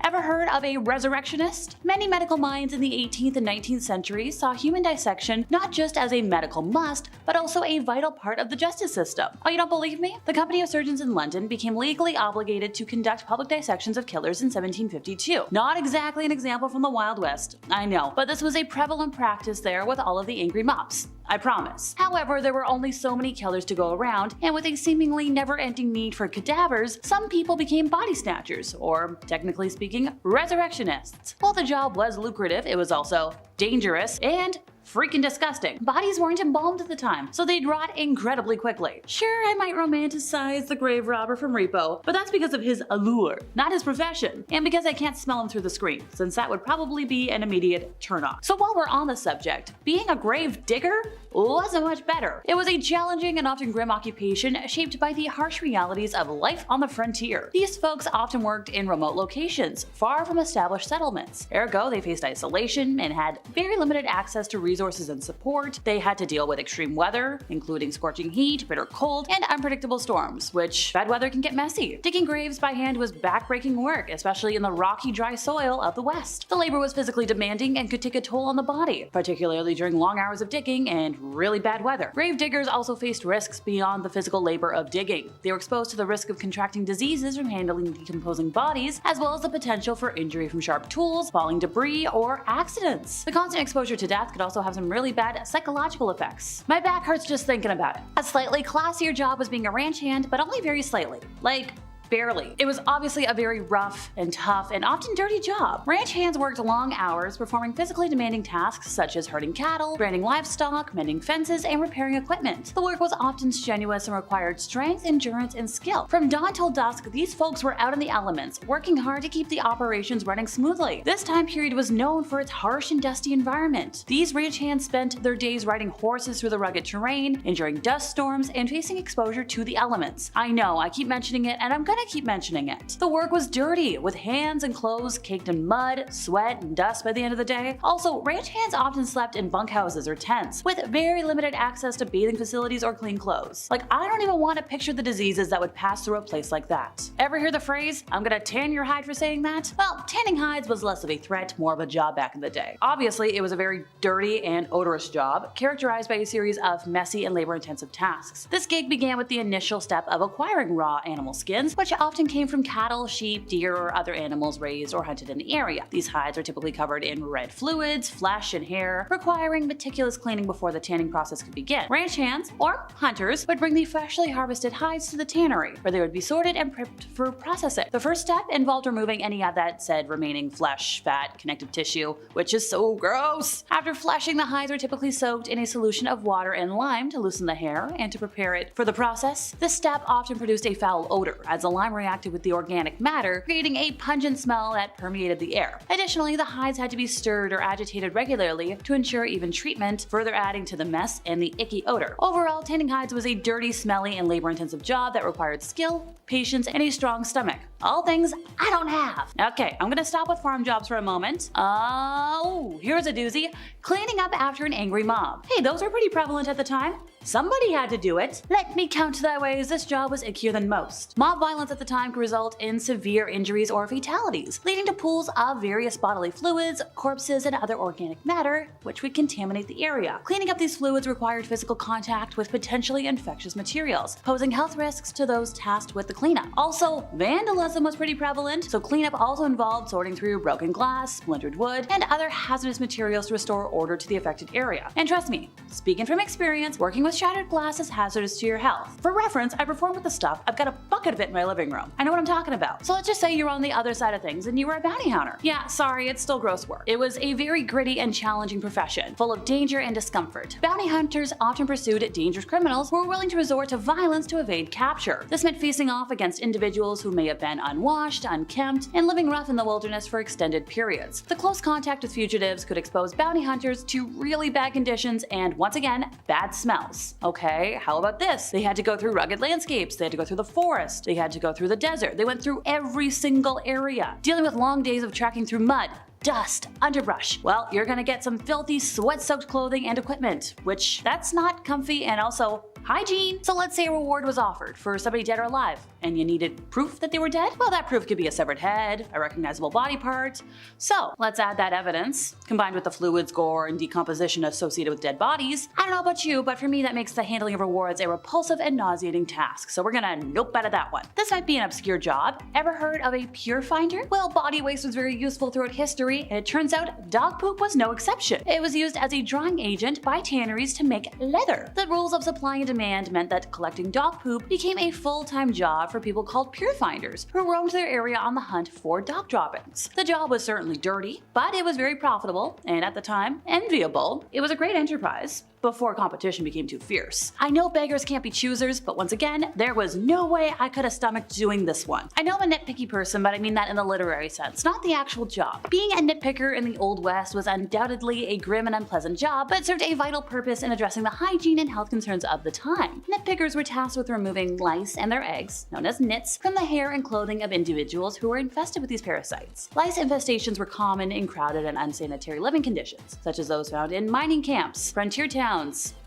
Ever heard of a resurrectionist? Many medical minds in the 18th and 19th centuries saw human dissection not just as a medical must, but also a vital part of the justice system. Oh, you don't believe me? The Company of Surgeons in London became legally obligated to conduct public dissections of killers in 1752. Not exactly an example from the Wild West, I know, but this was a prevalent practice there with all of the angry mobs. I promise. However, there were only so many killers to go around, and with a seemingly never-ending need for cadavers, some people became body snatchers, or technically speaking, resurrectionists. While the job was lucrative, it was also dangerous and freaking disgusting. Bodies weren't embalmed at the time, so they'd rot incredibly quickly. Sure, I might romanticize the grave robber from Repo, but that's because of his allure, not his profession, and because I can't smell him through the screen, since that would probably be an immediate turn-off. So while we're on the subject, being a grave digger wasn't much better. It was a challenging and often grim occupation shaped by the harsh realities of life on the frontier. These folks often worked in remote locations, far from established settlements. Ergo, they faced isolation and had very limited access to resources and support. They had to deal with extreme weather, including scorching heat, bitter cold, and unpredictable storms, which bad weather can get messy. Digging graves by hand was backbreaking work, especially in the rocky, dry soil of the West. The labor was physically demanding and could take a toll on the body, particularly during long hours of digging and really bad weather. Grave diggers also faced risks beyond the physical labor of digging. They were exposed to the risk of contracting diseases from handling decomposing bodies, as well as the potential for injury from sharp tools, falling debris, or accidents. The constant exposure to death could also have some really bad psychological effects. My back hurts just thinking about it. A slightly classier job was being a ranch hand, but only very slightly. Like, barely. It was obviously a very rough and tough and often dirty job. Ranch hands worked long hours performing physically demanding tasks such as herding cattle, branding livestock, mending fences, and repairing equipment. The work was often strenuous and required strength, endurance, and skill. From dawn till dusk, these folks were out in the elements, working hard to keep the operations running smoothly. This time period was known for its harsh and dusty environment. These ranch hands spent their days riding horses through the rugged terrain, enduring dust storms, and facing exposure to the elements. I know, I keep mentioning it, and I'm gonna keep mentioning it. The work was dirty, with hands and clothes caked in mud, sweat, and dust by the end of the day. Also, ranch hands often slept in bunkhouses or tents, with very limited access to bathing facilities or clean clothes. Like, I don't even want to picture the diseases that would pass through a place like that. Ever hear the phrase, "I'm gonna tan your hide for saying that"? Well, tanning hides was less of a threat, more of a job back in the day. Obviously, it was a very dirty and odorous job, characterized by a series of messy and labor-intensive tasks. This gig began with the initial step of acquiring raw animal skins, which often came from cattle, sheep, deer, or other animals raised or hunted in the area. These hides are typically covered in red fluids, flesh, and hair, requiring meticulous cleaning before the tanning process could begin. Ranch hands, or hunters, would bring the freshly harvested hides to the tannery, where they would be sorted and prepped for processing. The first step involved removing any of that said remaining flesh, fat, connective tissue, which is so gross. After fleshing, the hides are typically soaked in a solution of water and lime to loosen the hair and to prepare it for the process. This step often produced a foul odor, as the lime reacted with the organic matter, creating a pungent smell that permeated the air. Additionally, the hides had to be stirred or agitated regularly to ensure even treatment, further adding to the mess and the icky odor. Overall, tanning hides was a dirty, smelly, and labor-intensive job that required skill, patience, and a strong stomach. All things I don't have. Okay, I'm gonna stop with farm jobs for a moment. Oh, here's a doozy. Cleaning up after an angry mob. Hey, those were pretty prevalent at the time. Somebody had to do it. Let me count thy ways, this job was ickier than most. Mob violence at the time could result in severe injuries or fatalities, leading to pools of various bodily fluids, corpses, and other organic matter, which would contaminate the area. Cleaning up these fluids required physical contact with potentially infectious materials, posing health risks to those tasked with the cleanup. Also, vandalism was pretty prevalent, so cleanup also involved sorting through broken glass, splintered wood, and other hazardous materials to restore order to the affected area. And trust me, speaking from experience, working with shattered glass is hazardous to your health. For reference, I perform with the stuff. I've got a bucket of it in my living room. I know what I'm talking about. So let's just say you're on the other side of things and you were a bounty hunter. Yeah, sorry, it's still gross work. It was a very gritty and challenging profession, full of danger and discomfort. Bounty hunters often pursued dangerous criminals who were willing to resort to violence to evade capture. This meant facing off against individuals who may have been unwashed, unkempt, and living rough in the wilderness for extended periods. The close contact with fugitives could expose bounty hunters to really bad conditions and, once again, bad smells. Okay, how about this? They had to go through rugged landscapes, they had to go through the forest, they had to go through the desert, they went through every single area, dealing with long days of trekking through mud, dust, underbrush. Well, you're gonna get some filthy, sweat-soaked clothing and equipment, which that's not comfy and also hygiene. So let's say a reward was offered for somebody dead or alive, and you needed proof that they were dead? Well, that proof could be a severed head, a recognizable body part. So let's add that evidence, combined with the fluids, gore, and decomposition associated with dead bodies. I don't know about you, but for me that makes the handling of rewards a repulsive and nauseating task, so we're gonna nope out of that one. This might be an obscure job. Ever heard of a pure finder? Well, body waste was very useful throughout history, and it turns out dog poop was no exception. It was used as a drying agent by tanneries to make leather. The rules of supply and demand meant that collecting dog poop became a full-time job for people called pure finders, who roamed their area on the hunt for dog droppings. The job was certainly dirty, but it was very profitable, and at the time, enviable. It was a great enterprise before competition became too fierce. I know beggars can't be choosers, but once again, there was no way I could have stomached doing this one. I know I'm a nitpicky person, but I mean that in the literary sense, not the actual job. Being a nitpicker in the Old West was undoubtedly a grim and unpleasant job, but it served a vital purpose in addressing the hygiene and health concerns of the time. Nitpickers were tasked with removing lice and their eggs, known as nits, from the hair and clothing of individuals who were infested with these parasites. Lice infestations were common in crowded and unsanitary living conditions, such as those found in mining camps, frontier towns,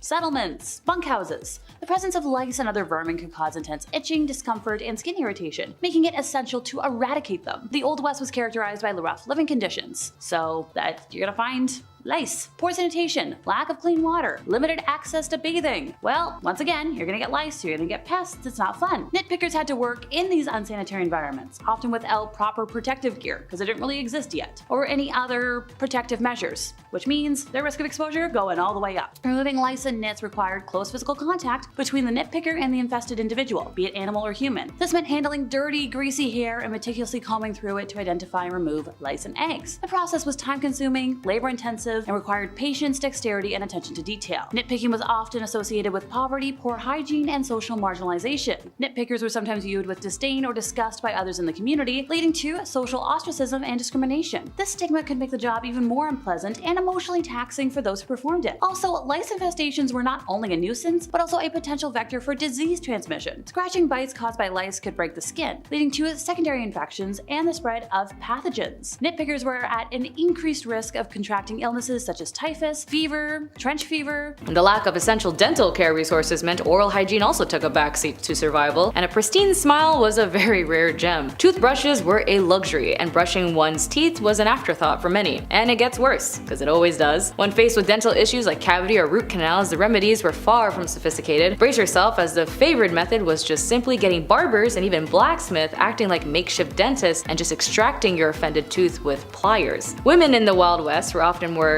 settlements, bunkhouses. The presence of lice and other vermin could cause intense itching, discomfort, and skin irritation, making it essential to eradicate them. The Old West was characterized by rough living conditions, so that you're gonna find lice, poor sanitation, lack of clean water, limited access to bathing. Well, once again, you're gonna get lice, you're gonna get pests, it's not fun. Nitpickers had to work in these unsanitary environments, often without proper protective gear, because it didn't really exist yet, or any other protective measures, which means their risk of exposure going all the way up. Removing lice and nits required close physical contact between the nitpicker and the infested individual, be it animal or human. This meant handling dirty, greasy hair and meticulously combing through it to identify and remove lice and eggs. The process was time-consuming, labor-intensive, and required patience, dexterity, and attention to detail. Nitpicking was often associated with poverty, poor hygiene, and social marginalization. Nitpickers were sometimes viewed with disdain or disgust by others in the community, leading to social ostracism and discrimination. This stigma could make the job even more unpleasant and emotionally taxing for those who performed it. Also, lice infestations were not only a nuisance, but also a potential vector for disease transmission. Scratching bites caused by lice could break the skin, leading to secondary infections and the spread of pathogens. Nitpickers were at an increased risk of contracting illnesses such as typhus, fever, trench fever. And the lack of essential dental care resources meant oral hygiene also took a backseat to survival, and a pristine smile was a very rare gem. Toothbrushes were a luxury, and brushing one's teeth was an afterthought for many. And it gets worse, because it always does. When faced with dental issues like cavity or root canals, the remedies were far from sophisticated. Brace yourself, as the favored method was just simply getting barbers and even blacksmiths acting like makeshift dentists and just extracting your offended tooth with pliers. Women in the Wild West were often more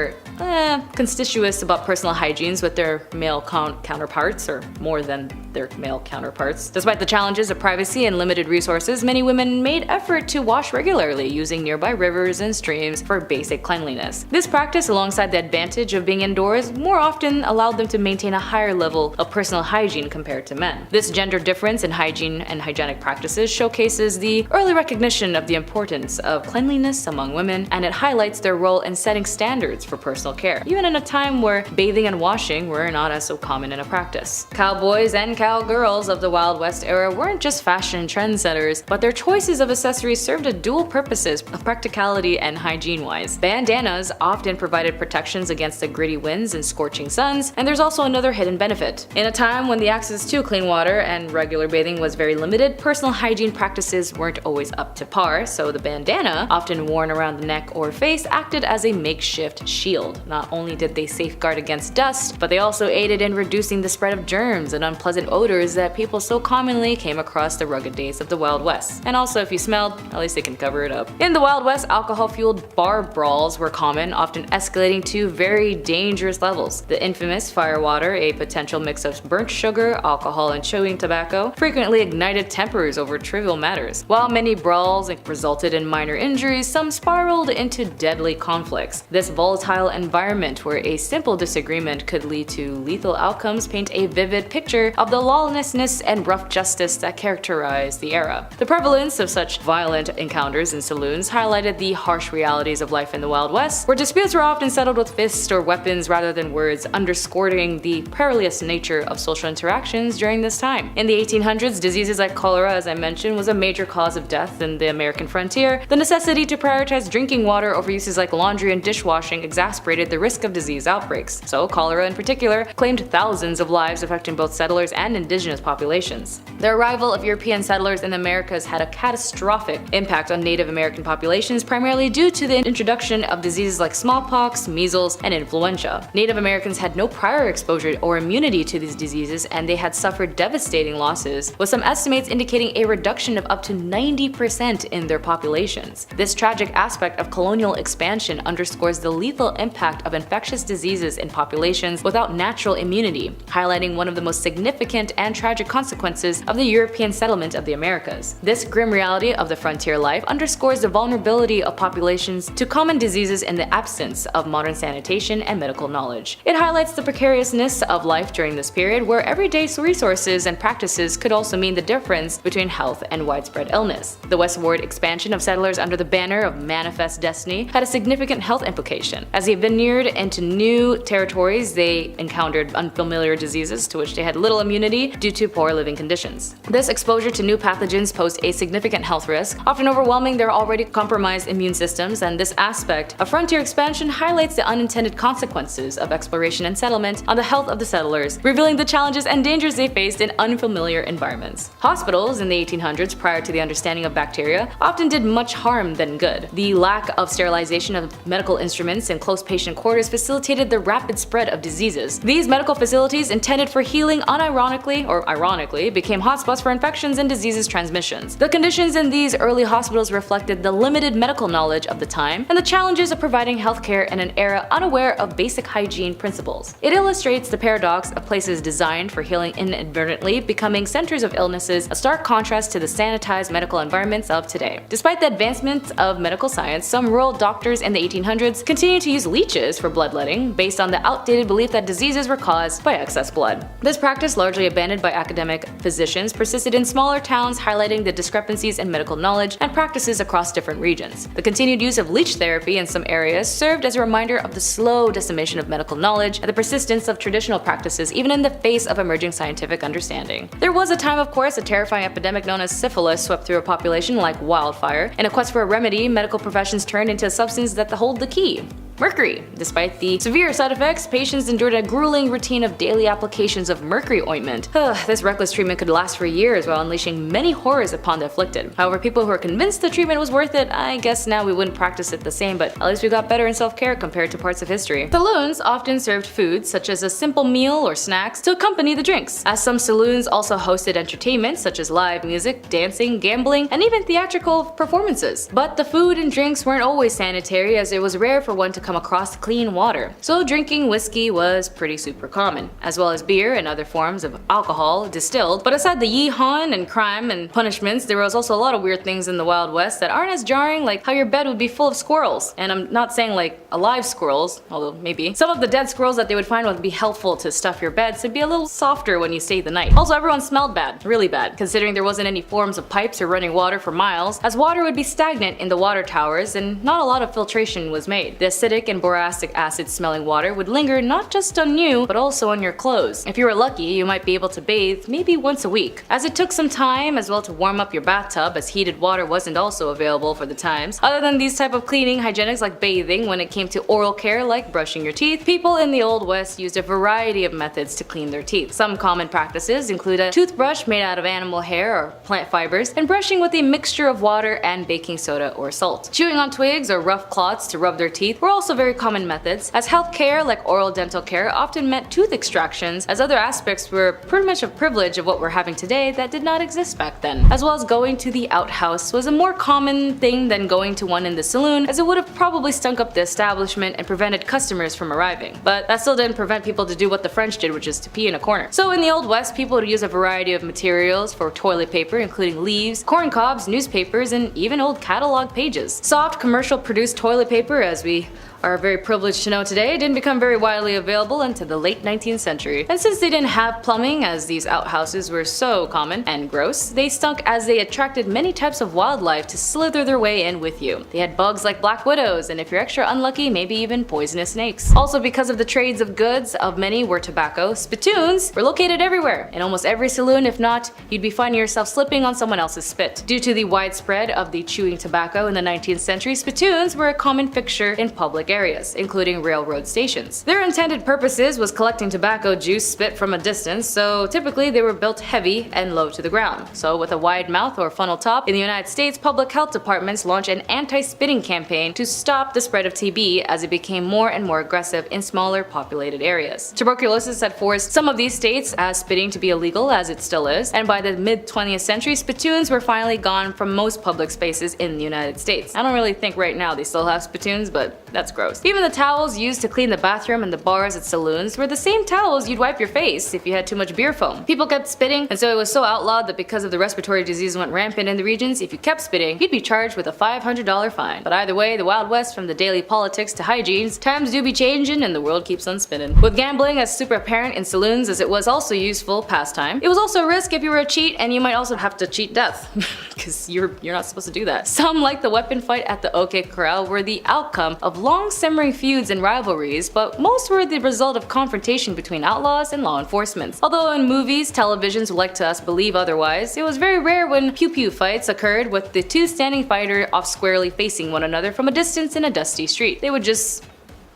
conspicuous about personal hygienes with their male counterparts, or more than their male counterparts. Despite the challenges of privacy and limited resources, many women made effort to wash regularly, using nearby rivers and streams for basic cleanliness. This practice, alongside the advantage of being indoors, more often allowed them to maintain a higher level of personal hygiene compared to men. This gender difference in hygiene and hygienic practices showcases the early recognition of the importance of cleanliness among women, and it highlights their role in setting standards for personal care, even in a time where bathing and washing were not as so common in a practice. Cowboys and cowgirls of the Wild West era weren't just fashion trendsetters, but their choices of accessories served a dual purposes of practicality and hygiene-wise. Bandanas often provided protections against the gritty winds and scorching suns, and there's also another hidden benefit. In a time when the access to clean water and regular bathing was very limited, personal hygiene practices weren't always up to par, so the bandana, often worn around the neck or face, acted as a makeshift shield. Not only did they safeguard against dust, but they also aided in reducing the spread of germs and unpleasant odors that people so commonly came across the rugged days of the Wild West. And also, if you smelled, at least they can cover it up. In the Wild West, alcohol-fueled bar brawls were common, often escalating to very dangerous levels. The infamous firewater, a potential mix of burnt sugar, alcohol, and chewing tobacco, frequently ignited tempers over trivial matters. While many brawls resulted in minor injuries, some spiraled into deadly conflicts. This volatile environment where a simple disagreement could lead to lethal outcomes paint a vivid picture of the lawlessness and rough justice that characterized the era. The prevalence of such violent encounters in saloons highlighted the harsh realities of life in the Wild West, where disputes were often settled with fists or weapons rather than words, underscoring the perilous nature of social interactions during this time. In the 1800s, diseases like cholera, as I mentioned, was a major cause of death in the American frontier. The necessity to prioritize drinking water over uses like laundry and dishwashing exacerbated exasperated the risk of disease outbreaks. So cholera in particular claimed thousands of lives, affecting both settlers and indigenous populations. The arrival of European settlers in the Americas had a catastrophic impact on Native American populations, primarily due to the introduction of diseases like smallpox, measles, and influenza. Native Americans had no prior exposure or immunity to these diseases, and they had suffered devastating losses, with some estimates indicating a reduction of up to 90% in their populations. This tragic aspect of colonial expansion underscores the lethal impact of infectious diseases in populations without natural immunity, highlighting one of the most significant and tragic consequences of the European settlement of the Americas. This grim reality of the frontier life underscores the vulnerability of populations to common diseases in the absence of modern sanitation and medical knowledge. It highlights the precariousness of life during this period, where everyday resources and practices could also mean the difference between health and widespread illness. The westward expansion of settlers under the banner of Manifest Destiny had a significant health implication. As they veneered into new territories, they encountered unfamiliar diseases to which they had little immunity due to poor living conditions. This exposure to new pathogens posed a significant health risk, often overwhelming their already compromised immune systems, and this aspect of frontier expansion highlights the unintended consequences of exploration and settlement on the health of the settlers, revealing the challenges and dangers they faced in unfamiliar environments. Hospitals in the 1800s, prior to the understanding of bacteria, often did much harm than good. The lack of sterilization of medical instruments in close patient quarters facilitated the rapid spread of diseases. These medical facilities, intended for healing, ironically, became hotspots for infections and diseases transmissions. The conditions in these early hospitals reflected the limited medical knowledge of the time and the challenges of providing healthcare in an era unaware of basic hygiene principles. It illustrates the paradox of places designed for healing inadvertently becoming centers of illnesses, a stark contrast to the sanitized medical environments of today. Despite the advancements of medical science, some rural doctors in the 1800s continued to use leeches for bloodletting, based on the outdated belief that diseases were caused by excess blood. This practice, largely abandoned by academic physicians, persisted in smaller towns, highlighting the discrepancies in medical knowledge and practices across different regions. The continued use of leech therapy in some areas served as a reminder of the slow decimation of medical knowledge and the persistence of traditional practices even in the face of emerging scientific understanding. There was a time, of course, a terrifying epidemic known as syphilis swept through a population like wildfire. In a quest for a remedy, medical professions turned into a substance that hold the key: mercury. Despite the severe side effects, patients endured a grueling routine of daily applications of mercury ointment. This reckless treatment could last for years while unleashing many horrors upon the afflicted. However, people who are convinced the treatment was worth it, I guess now we wouldn't practice it the same, but at least we got better in self-care compared to parts of history. Saloons often served foods such as a simple meal or snacks to accompany the drinks, as some saloons also hosted entertainment such as live music, dancing, gambling, and even theatrical performances. But the food and drinks weren't always sanitary, as it was rare for one to come across clean water. So drinking whiskey was pretty super common, as well as beer and other forms of alcohol distilled. But aside the yeehaw and crime and punishments, there was also a lot of weird things in the Wild West that aren't as jarring, like how your bed would be full of squirrels. And I'm not saying like alive squirrels, although maybe. Some of the dead squirrels that they would find would be helpful to stuff your bed, so it'd be a little softer when you stayed the night. Also, everyone smelled bad, really bad, considering there wasn't any forms of pipes or running water for miles, as water would be stagnant in the water towers and not a lot of filtration was made. The acidic and boracic acid smelling water would linger not just on you, but also on your clothes. If you were lucky, you might be able to bathe maybe once a week, as it took some time as well to warm up your bathtub, as heated water wasn't also available for the times. Other than these type of cleaning hygienics like bathing, when it came to oral care like brushing your teeth, people in the Old West used a variety of methods to clean their teeth. Some common practices include a toothbrush made out of animal hair or plant fibers, and brushing with a mixture of water and baking soda or salt. Chewing on twigs or rough cloths to rub their teeth were also very common methods, as healthcare like oral dental care often meant tooth extractions, as other aspects were pretty much a privilege of what we're having today that did not exist back then. As well as going to the outhouse was a more common thing than going to one in the saloon, as it would have probably stunk up the establishment and prevented customers from arriving. But that still didn't prevent people to do what the French did, which is to pee in a corner. So in the Old West, people would use a variety of materials for toilet paper, including leaves, corn cobs, newspapers, and even old catalog pages. Soft, commercial-produced toilet paper, as we are very privileged to know today, didn't become very widely available until the late 19th century. And since they didn't have plumbing, as these outhouses were so common and gross, they stunk, as they attracted many types of wildlife to slither their way in with you. They had bugs like black widows, and if you're extra unlucky, maybe even poisonous snakes. Also, because of the trades of goods of many were tobacco, spittoons were located everywhere. In almost every saloon, if not, you'd be finding yourself slipping on someone else's spit. Due to the widespread of the chewing tobacco in the 19th century, spittoons were a common fixture in public areas, including railroad stations. Their intended purposes was collecting tobacco juice spit from a distance, so typically they were built heavy and low to the ground. So with a wide mouth or funnel top, in the United States, public health departments launched an anti-spitting campaign to stop the spread of TB as it became more and more aggressive in smaller populated areas. Tuberculosis had forced some of these states as spitting to be illegal, as it still is, and by the mid-20th century, spittoons were finally gone from most public spaces in the United States. I don't really think right now they still have spittoons, but that's gross. Even the towels used to clean the bathroom and the bars at saloons were the same towels you'd wipe your face if you had too much beer foam. People kept spitting, and so it was so outlawed that because of the respiratory disease went rampant in the regions, if you kept spitting, you'd be charged with a $500 fine. But either way, the Wild West, from the daily politics to hygienes, times do be changing and the world keeps on spinning. With gambling as super apparent in saloons as it was also useful pastime, it was also a risk if you were a cheat, and you might also have to cheat death, because you're not supposed to do that. Some, like the weapon fight at the OK Corral, were the outcome of long simmering feuds and rivalries, but most were the result of confrontation between outlaws and law enforcement. Although in movies, televisions would like to us believe otherwise, it was very rare when pew-pew fights occurred with the two standing fighters off squarely facing one another from a distance in a dusty street. They would just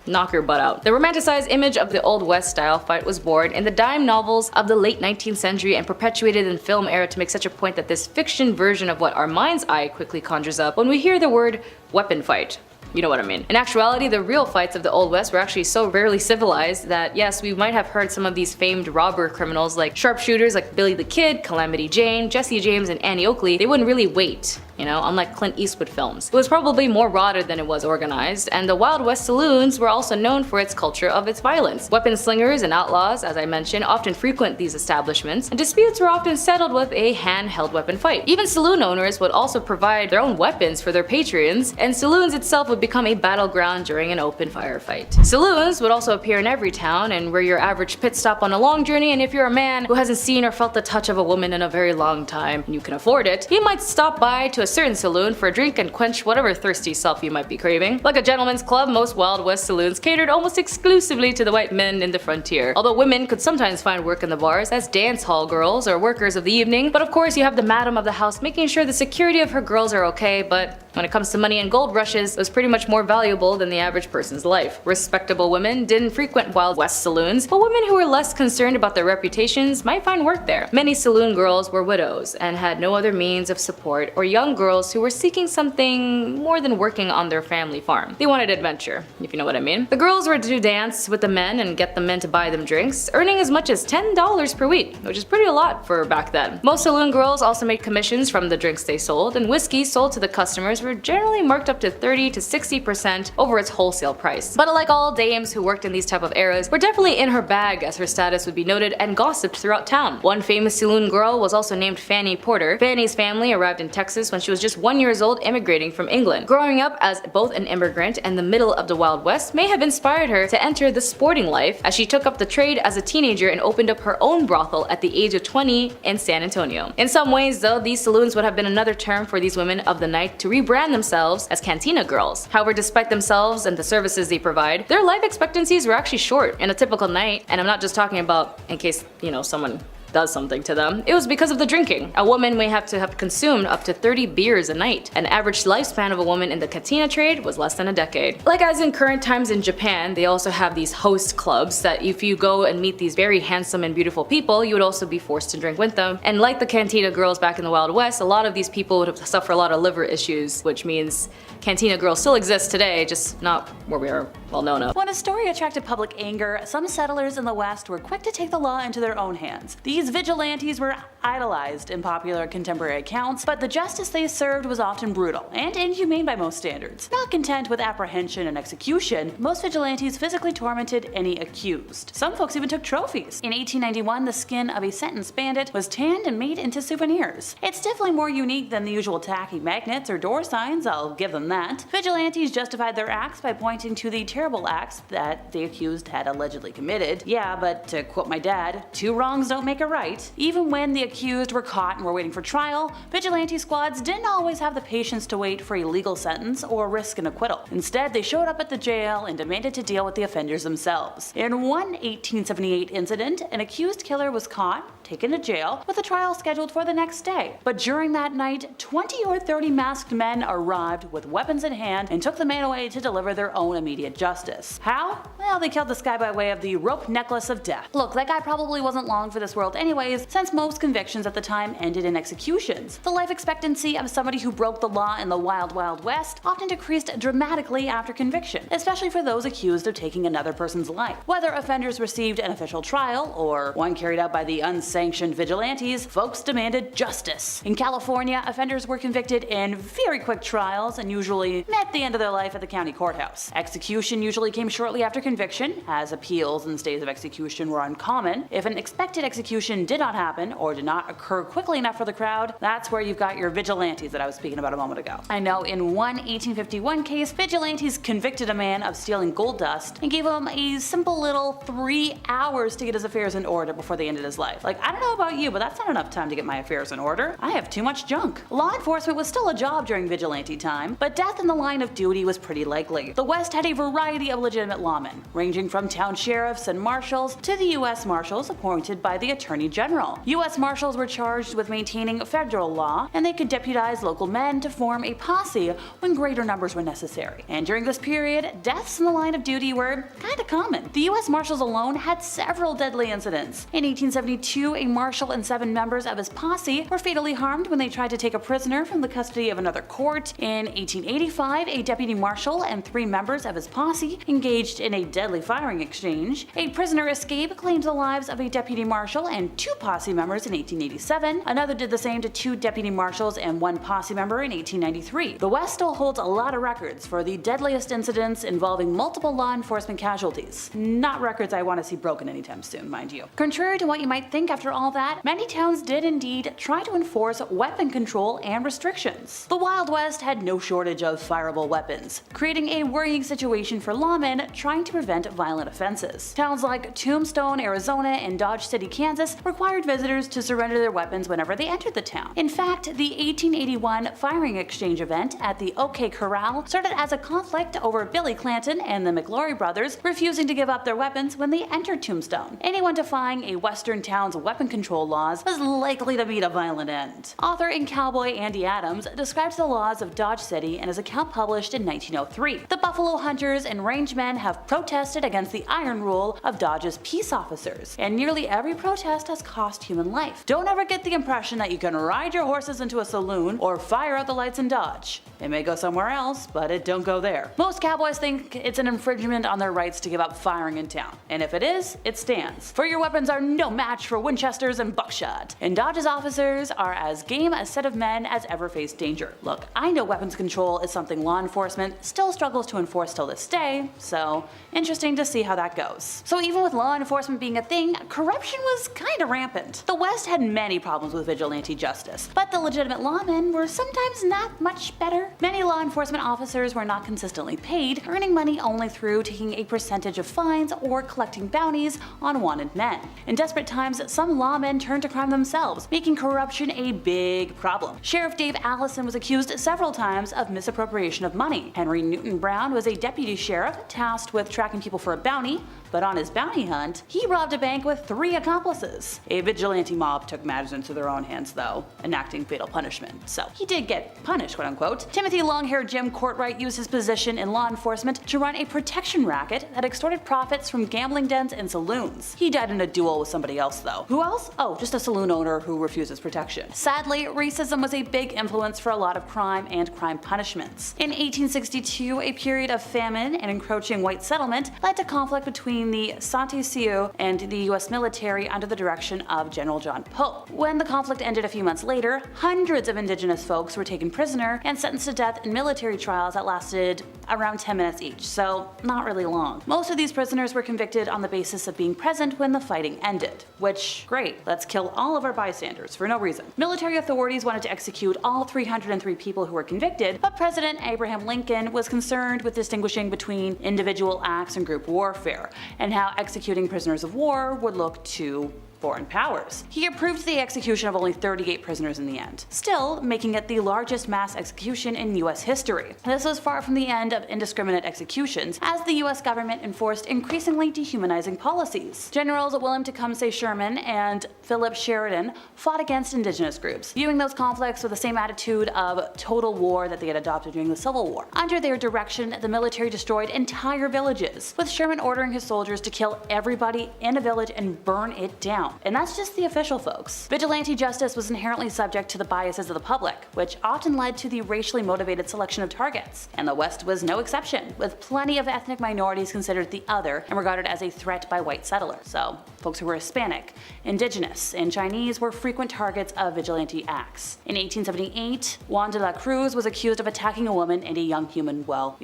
knock your butt out. The romanticized image of the Old West style fight was born in the dime novels of the late 19th century and perpetuated in film era to make such a point that this fiction version of what our mind's eye quickly conjures up when we hear the word weapon fight. You know what I mean. In actuality, the real fights of the Old West were actually so rarely civilized that yes, we might have heard some of these famed robber criminals like sharpshooters like Billy the Kid, Calamity Jane, Jesse James, and Annie Oakley. They wouldn't really wait, you know, unlike Clint Eastwood films. It was probably more rotted than it was organized, and the Wild West saloons were also known for its culture of its violence. Weapon slingers and outlaws, as I mentioned, often frequent these establishments, and disputes were often settled with a handheld weapon fight. Even saloon owners would also provide their own weapons for their patrons, and saloons itself would become a battleground during an open firefight. Saloons would also appear in every town and were your average pit stop on a long journey, and if you're a man who hasn't seen or felt the touch of a woman in a very long time, and you can afford it, you might stop by to a certain saloon for a drink and quench whatever thirsty self you might be craving. Like a gentleman's club, most Wild West saloons catered almost exclusively to the white men in the frontier, although women could sometimes find work in the bars as dance hall girls or workers of the evening. But of course, you have the madam of the house making sure the security of her girls are okay, but when it comes to money and gold rushes, it was pretty much more valuable than the average person's life. Respectable women didn't frequent Wild West saloons, but women who were less concerned about their reputations might find work there. Many saloon girls were widows and had no other means of support, or young girls who were seeking something more than working on their family farm. They wanted adventure, if you know what I mean. The girls were to dance with the men and get the men to buy them drinks, earning as much as $10 per week, which is pretty a lot for back then. Most saloon girls also made commissions from the drinks they sold, and whiskey sold to the customers were generally marked up to 30 to 60% over its wholesale price. But like all dames who worked in these type of eras, were definitely in her bag, as her status would be noted and gossiped throughout town. One famous saloon girl was also named Fanny Porter. Fanny's family arrived in Texas when she was just 1 year old, immigrating from England. Growing up as both an immigrant and the middle of the Wild West may have inspired her to enter the sporting life, as she took up the trade as a teenager and opened up her own brothel at the age of 20 in San Antonio. In some ways though, these saloons would have been another term for these women of the night to rebrand themselves as cantina girls. However, despite themselves and the services they provide, their life expectancies were actually short. In a typical night, and I'm not just talking about in case, you know, someone does something to them, it was because of the drinking. A woman may have to have consumed up to 30 beers a night. An average lifespan of a woman in the cantina trade was less than a decade. Like as in current times in Japan, they also have these host clubs that if you go and meet these very handsome and beautiful people, you would also be forced to drink with them. And like the cantina girls back in the Wild West, a lot of these people would have suffered a lot of liver issues, which means cantina girls still exist today, just not where we are well known of. When a story attracted public anger, some settlers in the West were quick to take the law into their own hands. These vigilantes were idolized in popular contemporary accounts, but the justice they served was often brutal and inhumane by most standards. Not content with apprehension and execution, most vigilantes physically tormented any accused. Some folks even took trophies. In 1891, the skin of a sentenced bandit was tanned and made into souvenirs. It's definitely more unique than the usual tacky magnets or door signs, I'll give them that. Vigilantes justified their acts by pointing to the terrible acts that the accused had allegedly committed. Yeah, but to quote my dad, 2 wrongs don't make a right. Even when the accused were caught and were waiting for trial, vigilante squads didn't always have the patience to wait for a legal sentence or risk an acquittal. Instead, they showed up at the jail and demanded to deal with the offenders themselves. In one 1878 incident, an accused killer was caught, taken to jail, with a trial scheduled for the next day. But during that night, 20 or 30 masked men arrived with weapons in hand and took the man away to deliver their own immediate justice. How? Well, they killed this guy by way of the rope necklace of death. Look, that guy probably wasn't long for this world anyways, since most convictions at the time ended in executions. The life expectancy of somebody who broke the law in the wild west often decreased dramatically after conviction, especially for those accused of taking another person's life. Whether offenders received an official trial or one carried out by the unsanctioned vigilantes, folks demanded justice. In California, offenders were convicted in very quick trials and usually met the end of their life at the county courthouse. Execution usually came shortly after conviction, as appeals and stays of execution were uncommon. If an expected execution did not happen or did not occur quickly enough for the crowd, that's where you've got your vigilantes that I was speaking about a moment ago. I know in one 1851 case, vigilantes convicted a man of stealing gold dust and gave him a simple little 3 hours to get his affairs in order before they ended his life. Like, I don't know about you, but that's not enough time to get my affairs in order. I have too much junk. Law enforcement was still a job during vigilante time, but death in the line of duty was pretty likely. The West had a variety of legitimate lawmen, ranging from town sheriffs and marshals to the U.S. Marshals appointed by the Attorney General. U.S. Marshals were charged with maintaining federal law, and they could deputize local men to form a posse when greater numbers were necessary. And during this period, deaths in the line of duty were kinda common. The U.S. Marshals alone had several deadly incidents. In 1872, a marshal and 7 members of his posse were fatally harmed when they tried to take a prisoner from the custody of another court. In 1885, a deputy marshal and 3 members of his posse engaged in a deadly firing exchange. A prisoner escape claimed the lives of a deputy marshal and 2 posse members in 1887. Another did the same to 2 deputy marshals and 1 posse member in 1893. The West still holds a lot of records for the deadliest incidents involving multiple law enforcement casualties. Not records I want to see broken anytime soon, mind you. Contrary to what you might think after all that, many towns did indeed try to enforce weapon control and restrictions. The Wild West had no shortage of fireable weapons, creating a worrying situation for lawmen trying to prevent violent offenses. Towns like Tombstone, Arizona, and Dodge City, Kansas required visitors to surrender their weapons whenever they entered the town. In fact, the 1881 firing exchange event at the OK Corral started as a conflict over Billy Clanton and the McLaury brothers refusing to give up their weapons when they entered Tombstone. Anyone defying a western town's weapon control laws was likely to meet a violent end. Author and cowboy Andy Adams describes the laws of Dodge City in his account published in 1903. The buffalo hunters and rangemen have protested against the iron rule of Dodge's peace officers, and nearly every protest has cost human life. Don't ever get the impression that you can ride your horses into a saloon or fire out the lights in Dodge. It may go somewhere else, but it don't go there. Most cowboys think it's an infringement on their rights to give up firing in town, and if it is, it stands. For your weapons are no match for Winchesters and buckshot, and Dodge's officers are as game a set of men as ever faced danger. Look, I know weapons control is something law enforcement still struggles to enforce till this day, so interesting to see how that goes. So even with law enforcement being a thing, corruption was kinda rampant. The West had many problems with vigilante justice, but the legitimate lawmen were sometimes not much better. Many law enforcement officers were not consistently paid, earning money only through taking a percentage of fines or collecting bounties on wanted men. In desperate times, some lawmen turned to crime themselves, making corruption a big problem. Sheriff Dave Allison was accused several times of misappropriation of money. Henry Newton Brown was a deputy sheriff tasked with tracking people for a bounty, but on his bounty hunt, he robbed a bank with 3 accomplices. A vigilante mob took matters into their own hands though, enacting fatal punishment, so he did get punished, quote unquote. Timothy Longhair Jim Courtright used his position in law enforcement to run a protection racket that extorted profits from gambling dens and saloons. He died in a duel with somebody else though. Who else? Oh, just a saloon owner who refuses protection. Sadly, racism was a big influence for a lot of crime and crime punishments. In 1862, a period of famine and encroaching white settlement led to conflict between the Sante Sioux and the US military under the direction of General John Pope. When the conflict ended a few months later, hundreds of indigenous folks were taken prisoner and sentenced to death in military trials that lasted around 10 minutes each, so not really long. Most of these prisoners were convicted on the basis of being present when the fighting ended, which, great, let's kill all of our bystanders for no reason. Military authorities wanted to execute all 303 people who were convicted, but President Abraham Lincoln was concerned with distinguishing between individual acts and group warfare, and how executing prisoners of war would look to foreign powers. He approved the execution of only 38 prisoners in the end, still making it the largest mass execution in US history. This was far from the end of indiscriminate executions, as the US government enforced increasingly dehumanizing policies. Generals William Tecumseh Sherman and Philip Sheridan fought against indigenous groups, viewing those conflicts with the same attitude of total war that they had adopted during the Civil War. Under their direction, the military destroyed entire villages, with Sherman ordering his soldiers to kill everybody in a village and burn it down. And that's just the official folks. Vigilante justice was inherently subject to the biases of the public, which often led to the racially motivated selection of targets. And the West was no exception, with plenty of ethnic minorities considered the other and regarded as a threat by white settlers. So, folks who were Hispanic, indigenous, and Chinese were frequent targets of vigilante acts. In 1878, Juan de la Cruz was accused of attacking a woman and a young human while,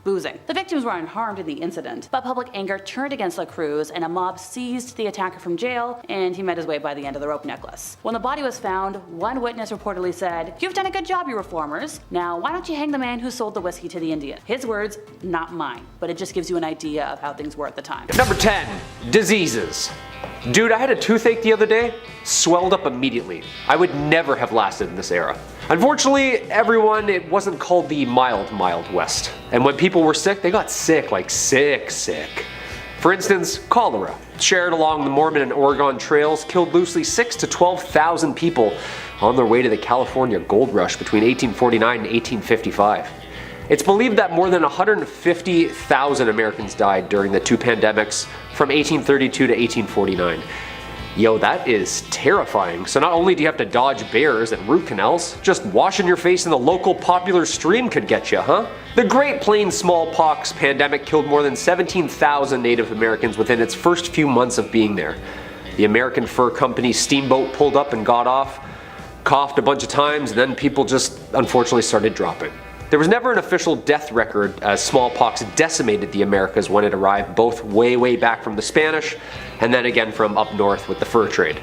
boozing. The victims were unharmed in the incident, but public anger turned against La Cruz and a mob seized the attacker from jail, and he met his way by the end of the rope necklace. When the body was found, one witness reportedly said, "You've done a good job, you reformers. Now why don't you hang the man who sold the whiskey to the Indian?" His words, not mine, but it just gives you an idea of how things were at the time. Number 10. Diseases. Dude, I had a toothache the other day. Swelled up immediately. I would never have lasted in this era. Unfortunately, everyone, it wasn't called the mild West. And when people were sick, they got sick, like sick. For instance, cholera, shared along the Mormon and Oregon trails, killed loosely 6,000 to 12,000 people on their way to the California gold rush between 1849 and 1855. It's believed that more than 150,000 Americans died during the two pandemics from 1832 to 1849. Yo, that is terrifying. So not only do you have to dodge bears and root canals, just washing your face in the local popular stream could get you, huh? The Great Plains smallpox pandemic killed more than 17,000 Native Americans within its first few months of being there. The American Fur Company's steamboat pulled up and got off, coughed a bunch of times, and then people just unfortunately started dropping. There was never an official death record as smallpox decimated the Americas when it arrived, both way back from the Spanish and then again from up north with the fur trade.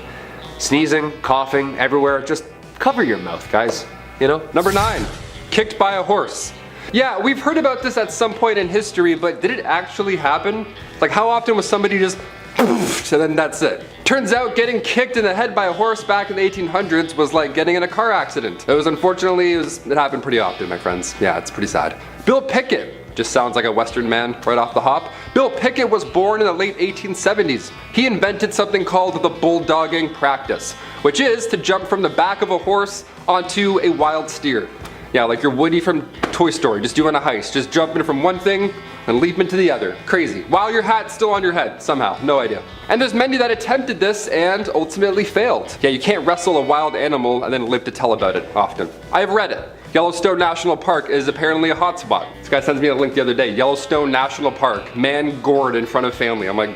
Sneezing, coughing, everywhere, just cover your mouth, guys, Number 9. Kicked by a horse. Yeah, we've heard about this at some point in history, but did it actually happen? Like, how often was somebody just poof, and then that's it? Turns out getting kicked in the head by a horse back in the 1800s was like getting in a car accident. It happened pretty often, my friends. Yeah, it's pretty sad. Bill Pickett. Just sounds like a Western man right off the hop. Bill Pickett was born in the late 1870s. He invented something called the bulldogging practice, which is to jump from the back of a horse onto a wild steer. Yeah, like you're Woody from Toy Story, just doing a heist, just jumping from one thing and leaping to the other. Crazy. While your hat's still on your head, somehow, no idea. And there's many that attempted this and ultimately failed. Yeah, you can't wrestle a wild animal and then live to tell about it often. I have read it. Yellowstone National Park is apparently a hotspot. This guy sends me a link the other day. Yellowstone National Park, man gored in front of family. I'm like,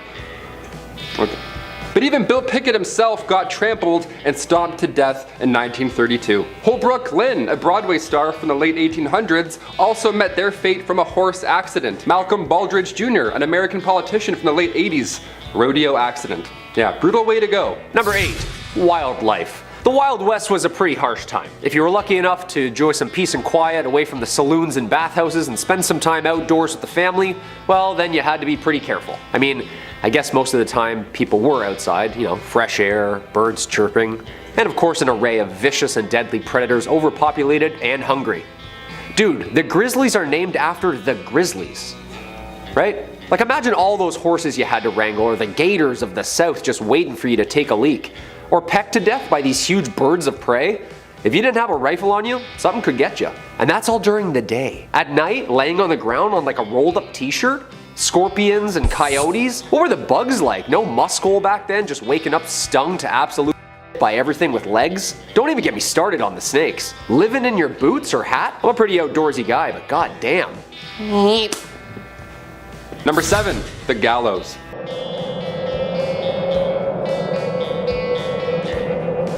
okay. But even Bill Pickett himself got trampled and stomped to death in 1932. Holbrook Lynn, a Broadway star from the late 1800s, also met their fate from a horse accident. Malcolm Baldrige Jr., an American politician from the late 80s, rodeo accident. Yeah, brutal way to go. Number 8. Wildlife. The Wild West was a pretty harsh time. If you were lucky enough to enjoy some peace and quiet away from the saloons and bathhouses and spend some time outdoors with the family, well, then you had to be pretty careful. I mean, I guess most of the time people were outside, fresh air, birds chirping, and of course an array of vicious and deadly predators, overpopulated and hungry. Dude, the grizzlies are named after the grizzlies, right? Like, imagine all those horses you had to wrangle, or the gators of the south just waiting for you to take a leak. Or pecked to death by these huge birds of prey. If you didn't have a rifle on you, something could get you. And that's all during the day. At night, laying on the ground on like a rolled up t-shirt, scorpions and coyotes, what were the bugs like? No muscle back then, just waking up stung to absolute by everything with legs? Don't even get me started on the snakes. Living in your boots or hat? I'm a pretty outdoorsy guy, but god damn. Number 7. The gallows.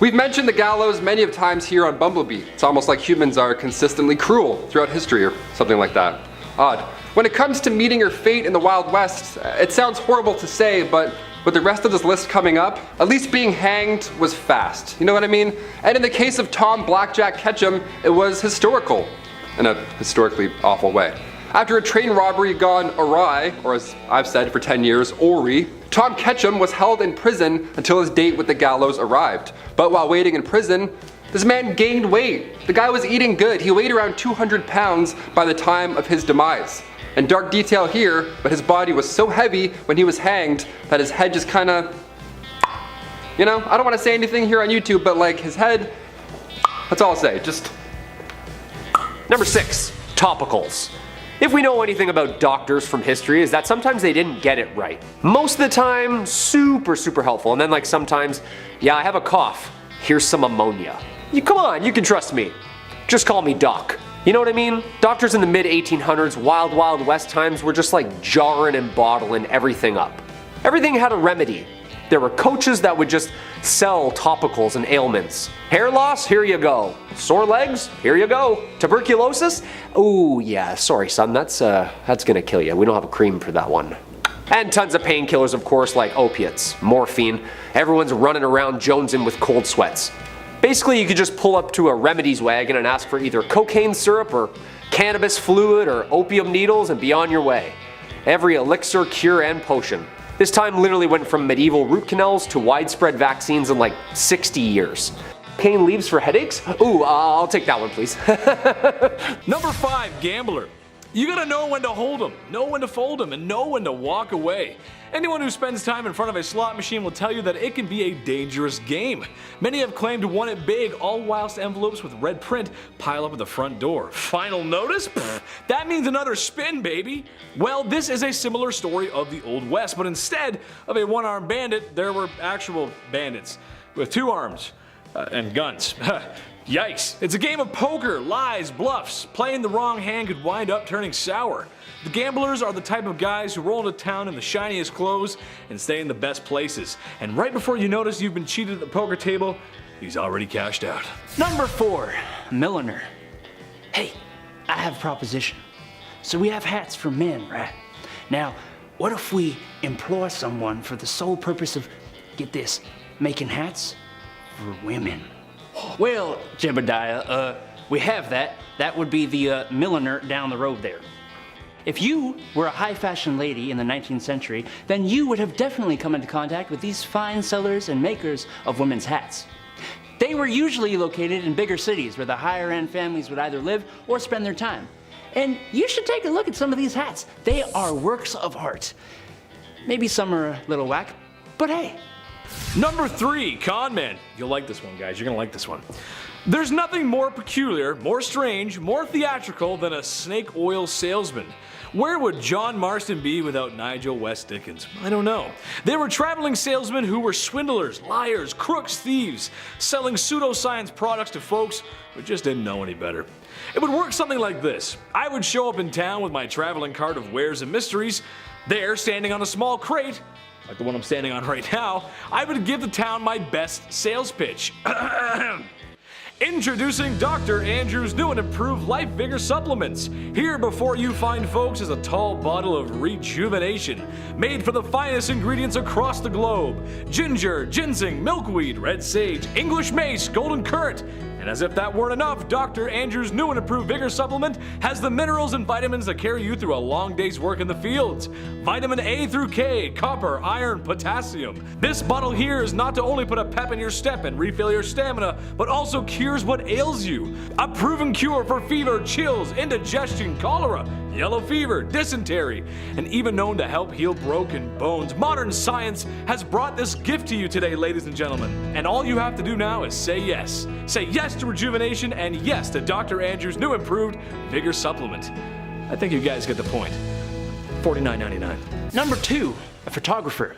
We've mentioned the gallows many of times here on BumbleBee. It's almost like humans are consistently cruel throughout history or something like that. Odd. When it comes to meeting your fate in the Wild West, it sounds horrible to say, but with the rest of this list coming up, at least being hanged was fast. You know what I mean? And in the case of Tom Blackjack Ketchum, it was historical in a historically awful way. After a train robbery gone awry, or as I've said for 10 years, Ori, Tom Ketchum was held in prison until his date with the gallows arrived. But while waiting in prison, this man gained weight. The guy was eating good. He weighed around 200 pounds by the time of his demise. And dark detail here, but his body was so heavy when he was hanged that his head just kinda, I don't want to say anything here on YouTube, but like his head, that's all I'll say, just. Number 6, topicals. If we know anything about doctors from history, is that sometimes they didn't get it right. Most of the time, super helpful, and then like sometimes, yeah, I have a cough, here's some ammonia. Come on, you can trust me. Just call me Doc. You know what I mean? Doctors in the mid 1800s, wild west times were just like jarring and bottling everything up. Everything had a remedy. There were coaches that would just sell topicals and ailments. Hair loss? Here you go. Sore legs? Here you go. Tuberculosis? Ooh, yeah, sorry son, that's gonna kill you. We don't have a cream for that one. And tons of painkillers, of course, like opiates, morphine. Everyone's running around jonesing with cold sweats. Basically, you could just pull up to a remedies wagon and ask for either cocaine syrup or cannabis fluid or opium needles and be on your way. Every elixir, cure, and potion. This time literally went from medieval root canals to widespread vaccines in like 60 years. Pain leaves for headaches? Ooh, I'll take that one, please. Number 5, gambler. You gotta know when to hold 'em, know when to fold 'em, and know when to walk away. Anyone who spends time in front of a slot machine will tell you that it can be a dangerous game. Many have claimed to won it big, all whilst envelopes with red print pile up at the front door. Final notice? Pfft, that means another spin, baby. Well, this is a similar story of the Old West, but instead of a one-armed bandit, there were actual bandits with 2 arms and guns. Yikes. It's a game of poker, lies, bluffs. Playing the wrong hand could wind up turning sour. The gamblers are the type of guys who roll into town in the shiniest clothes and stay in the best places. And right before you notice you've been cheated at the poker table, he's already cashed out. Number 4, milliner. Hey, I have a proposition. So we have hats for men, right? Now, what if we employ someone for the sole purpose of, get this, making hats for women? Well, Jebediah, we have that. That would be the milliner down the road there. If you were a high fashion lady in the 19th century, then you would have definitely come into contact with these fine sellers and makers of women's hats. They were usually located in bigger cities where the higher end families would either live or spend their time. And you should take a look at some of these hats. They are works of art. Maybe some are a little whack, but hey. Number 3, con man. You'll like this one, guys. You're gonna like this one. There's nothing more peculiar, more strange, more theatrical than a snake oil salesman. Where would John Marston be without Nigel West Dickens? I don't know. They were traveling salesmen who were swindlers, liars, crooks, thieves, selling pseudoscience products to folks who just didn't know any better. It would work something like this. I would show up in town with my traveling cart of wares and mysteries. There, standing on a small crate, like the one I'm standing on right now, I would give the town my best sales pitch. Introducing Dr. Andrew's new and improved Life Vigor supplements. Here before you find folks is a tall bottle of rejuvenation, made from the finest ingredients across the globe. Ginger, ginseng, milkweed, red sage, English mace, golden currant. And as if that weren't enough, Dr. Andrew's new and improved Vigor supplement has the minerals and vitamins that carry you through a long day's work in the fields. Vitamin A through K, copper, iron, potassium. This bottle here is not to only put a pep in your step and refill your stamina, but also cures what ails you. A proven cure for fever, chills, indigestion, cholera, yellow fever, dysentery, and even known to help heal broken bones. Modern science has brought this gift to you today, ladies and gentlemen. And all you have to do now is say yes. Say yes to rejuvenation and yes to Dr. Andrew's new improved Vigor supplement. I think you guys get the point. $49.99. Number 2, a photographer.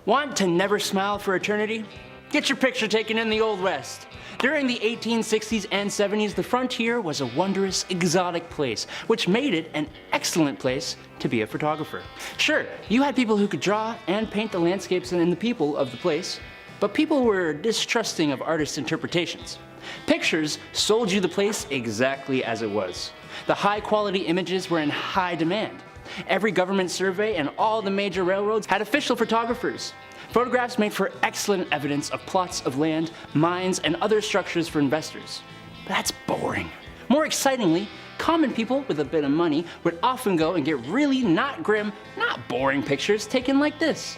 Want to never smile for eternity? Get your picture taken in the Old West. During the 1860s and 70s, the frontier was a wondrous, exotic place, which made it an excellent place to be a photographer. Sure, you had people who could draw and paint the landscapes and the people of the place, but people were distrusting of artists' interpretations. Pictures sold you the place exactly as it was. The high-quality images were in high demand. Every government survey and all the major railroads had official photographers. Photographs made for excellent evidence of plots of land, mines, and other structures for investors. But that's boring. More excitingly, Common people with a bit of money would often go and get really not grim, not boring pictures taken like this.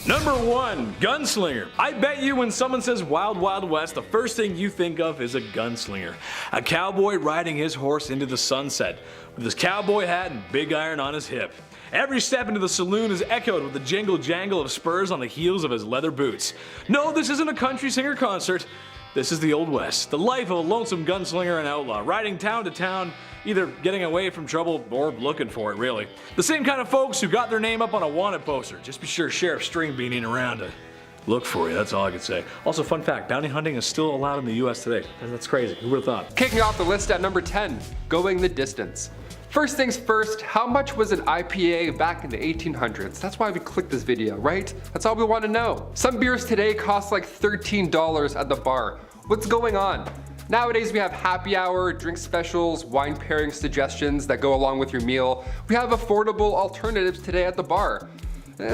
Number 1, gunslinger. I bet you when someone says Wild Wild West, the first thing you think of is a gunslinger. A cowboy riding his horse into the sunset, with his cowboy hat and big iron on his hip. Every step into the saloon is echoed with the jingle jangle of spurs on the heels of his leather boots. No, this isn't a country singer concert. This is the Old West, the life of a lonesome gunslinger and outlaw, riding town to town, either getting away from trouble or looking for it, really. The same kind of folks who got their name up on a wanted poster. Just be sure Sheriff Stringbean ain't around to look for you, that's all I can say. Also, fun fact, bounty hunting is still allowed in the US today. That's crazy, who would've thought? Kicking off the list at number 10, going the distance. First things first, how much was an IPA back in the 1800s? That's why we clicked this video, right? That's all we want to know. Some beers today cost like $13 at the bar. What's going on? Nowadays we have happy hour, drink specials, wine pairing suggestions that go along with your meal. We have affordable alternatives today at the bar.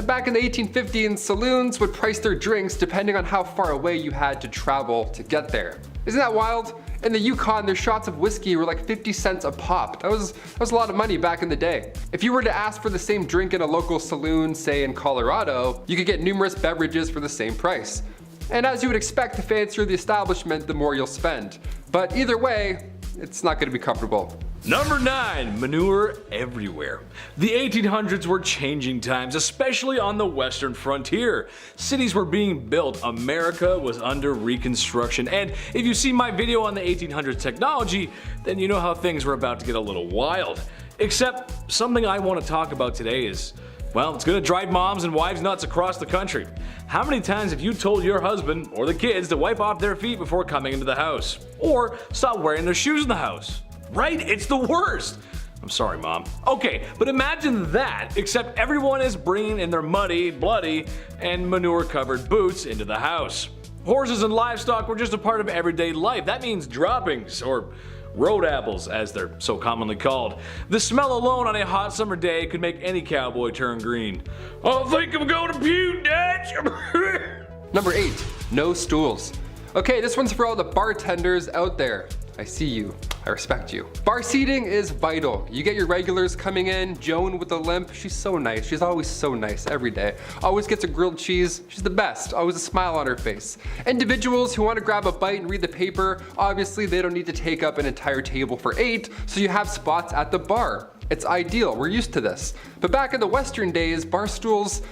Back in the 1850s, saloons would price their drinks depending on how far away you had to travel to get there. Isn't that wild? In the Yukon, their shots of whiskey were like 50 cents a pop. That was a lot of money back in the day. If you were to ask for the same drink in a local saloon, say in Colorado, you could get numerous beverages for the same price. And as you would expect, the fancier the establishment, the more you'll spend. But either way, it's not going to be comfortable. Number 9, manure everywhere. The 1800s were changing times, especially on the western frontier. Cities were being built, America was under reconstruction, and if you see my video on the 1800s technology, then you know how things were about to get a little wild. Except something I want to talk about today is, well, it's gonna drive moms and wives nuts across the country. How many times have you told your husband or the kids to wipe off their feet before coming into the house? Or stop wearing their shoes in the house? Right? It's the worst. I'm sorry, Mom. Okay, but imagine that, except everyone is bringing in their muddy, bloody, and manure-covered boots into the house. Horses and livestock were just a part of everyday life. That means droppings, or road apples, as they're so commonly called. The smell alone on a hot summer day could make any cowboy turn green. I think I'm going to puke, Dad. Number 8, no stools. Okay, this one's for all the bartenders out there. I see you. I respect you. Bar seating is vital. You get your regulars coming in. Joan with the limp, she's so nice. She's always so nice every day. Always gets a grilled cheese. She's the best. Always a smile on her face. Individuals who want to grab a bite and read the paper, obviously they don't need to take up an entire table for 8, so you have spots at the bar. It's ideal. We're used to this. But back in the Western days, bar stools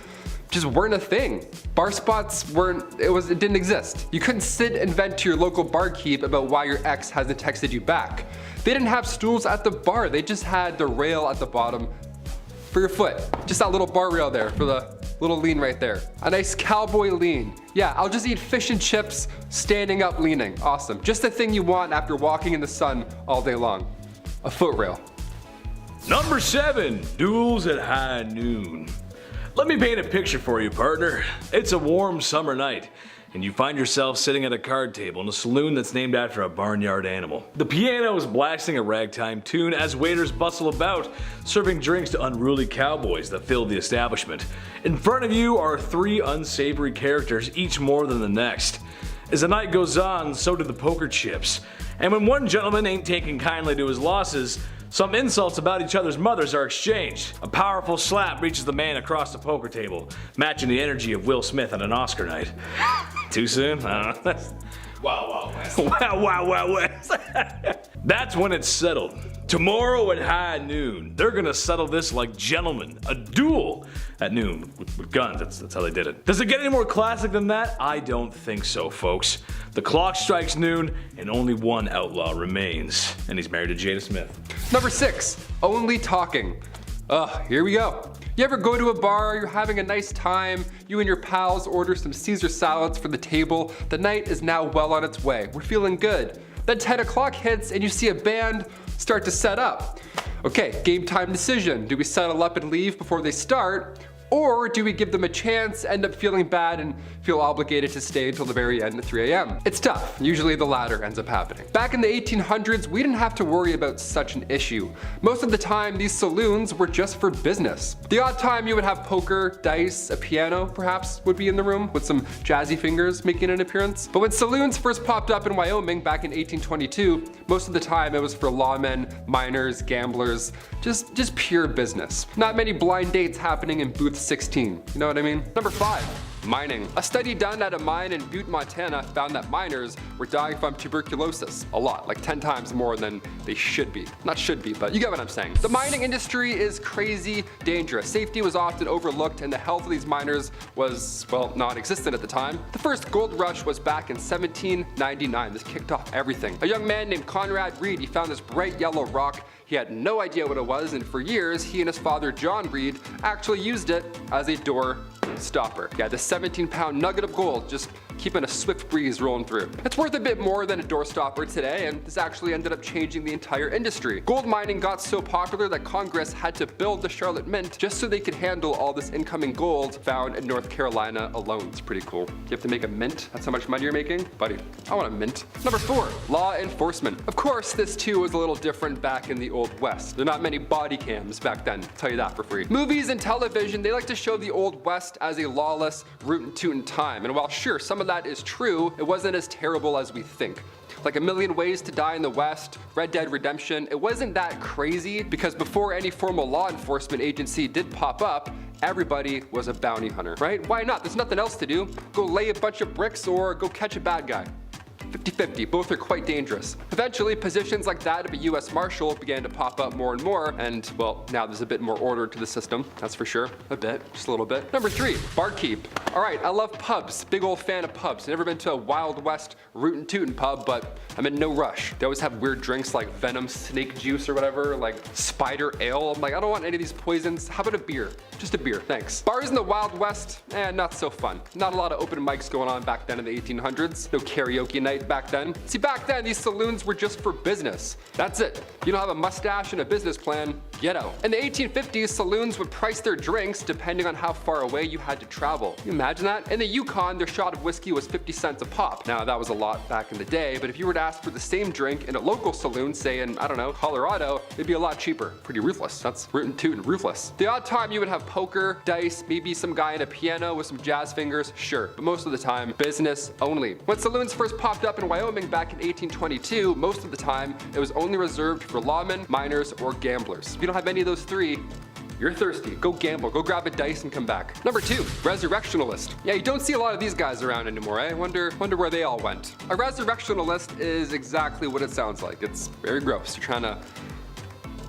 just weren't a thing. Bar spots it didn't exist. You couldn't sit and vent to your local barkeep about why your ex hasn't texted you back. They didn't have stools at the bar. They just had the rail at the bottom for your foot. Just that little bar rail there for the little lean right there. A nice cowboy lean. Yeah, I'll just eat fish and chips standing up leaning. Awesome. Just the thing you want after walking in the sun all day long. A foot rail. Number 7, duels at high noon. Let me paint a picture for you, partner. It's a warm summer night, and you find yourself sitting at a card table in a saloon that's named after a barnyard animal. The piano is blasting a ragtime tune as waiters bustle about, serving drinks to unruly cowboys that fill the establishment. In front of you are 3 unsavory characters, each more than the next. As the night goes on, so do the poker chips. And when one gentleman ain't taking kindly to his losses, some insults about each other's mothers are exchanged. A powerful slap reaches the man across the poker table, matching the energy of Will Smith on an Oscar night. Too soon? I don't know. Wow, wow, West. Wow, West. That's when it's settled. Tomorrow at high noon, they're gonna settle this like gentlemen. A duel at noon with guns. That's how they did it. Does it get any more classic than that? I don't think so, folks. The clock strikes noon, and only one outlaw remains, and he's married to Jada Smith. Number 6, only talking. Here we go. You ever go to a bar, you're having a nice time, you and your pals order some Caesar salads for the table, the night is now well on its way, we're feeling good. Then 10 o'clock hits and you see a band start to set up. Okay, game time decision. Do we settle up and leave before they start, Or do we give them a chance, end up feeling bad, and feel obligated to stay until the very end at 3 a.m.? It's tough. Usually the latter ends up happening. Back in the 1800s, we didn't have to worry about such an issue. Most of the time, these saloons were just for business. The odd time you would have poker, dice, a piano perhaps would be in the room with some jazzy fingers making an appearance. But when saloons first popped up in Wyoming back in 1822, most of the time it was for lawmen, miners, gamblers, just pure business. Not many blind dates happening in booth 16, you know what I mean? Number 5, mining. A study done at a mine in Butte, Montana found that miners were dying from tuberculosis. A lot, like 10 times more than they should be. Not should be, but you get what I'm saying. The mining industry is crazy dangerous. Safety was often overlooked and the health of these miners was, well, non-existent at the time. The first gold rush was back in 1799. This kicked off everything. A young man named Conrad Reed, he found this bright yellow rock. He had no idea what it was, and for years, he and his father, John Reed, actually used it as a door stopper. Yeah, this 17-pound nugget of gold, just keeping a swift breeze rolling through. It's worth a bit more than a door stopper today, and this actually ended up changing the entire industry. Gold mining got so popular that Congress had to build the Charlotte Mint just so they could handle all this incoming gold found in North Carolina alone. It's pretty cool. You have to make a mint? That's how much money you're making? Buddy, I want a mint. Number 4, law enforcement. Of course, this too was a little different back in the Old West. There are not many body cams back then, I'll tell you that for free. Movies and television, they like to show the Old West as a lawless, rootin' tootin' time, and while sure, some of that is true, it wasn't as terrible as we think. Like A Million Ways to Die in the West, Red Dead Redemption, it wasn't that crazy because before any formal law enforcement agency did pop up, everybody was a bounty hunter, right? Why not? There's nothing else to do. Go lay a bunch of bricks or go catch a bad guy. 50-50, both are quite dangerous. Eventually, positions like that of a US Marshal began to pop up more and more, and well, now there's a bit more order to the system, that's for sure. A bit, just a little bit. Number 3, barkeep. Alright, I love pubs, big old fan of pubs. Never been to a Wild West rootin' tootin' pub, but I'm in no rush. They always have weird drinks like venom snake juice or whatever, like spider ale. I'm like, I don't want any of these poisons. How about a beer? Just a beer, thanks. Bars in the Wild West, not so fun. Not a lot of open mics going on back then in the 1800s. No karaoke night back then. See, back then, these saloons were just for business. That's it. You don't have a mustache and a business plan, get out. In the 1850s, saloons would price their drinks depending on how far away you had to travel. Can you imagine that? In the Yukon, their shot of whiskey was 50 cents a pop. Now, that was a lot back in the day, but if you were to ask for the same drink in a local saloon, say in, I don't know, Colorado, it'd be a lot cheaper. Pretty ruthless. That's rootin' tootin' ruthless. The odd time you would have poker, dice, maybe some guy in a piano with some jazz fingers, sure, but most of the time, business only. When saloons first popped up in Wyoming back in 1822, most of the time, it was only reserved for lawmen, miners, or gamblers. If you don't have any of those 3, you're thirsty. Go gamble, go grab a dice and come back. Number 2, resurrectionalist. Yeah, you don't see a lot of these guys around anymore, eh? Wonder where they all went. A resurrectionalist is exactly what it sounds like. It's very gross. You're trying to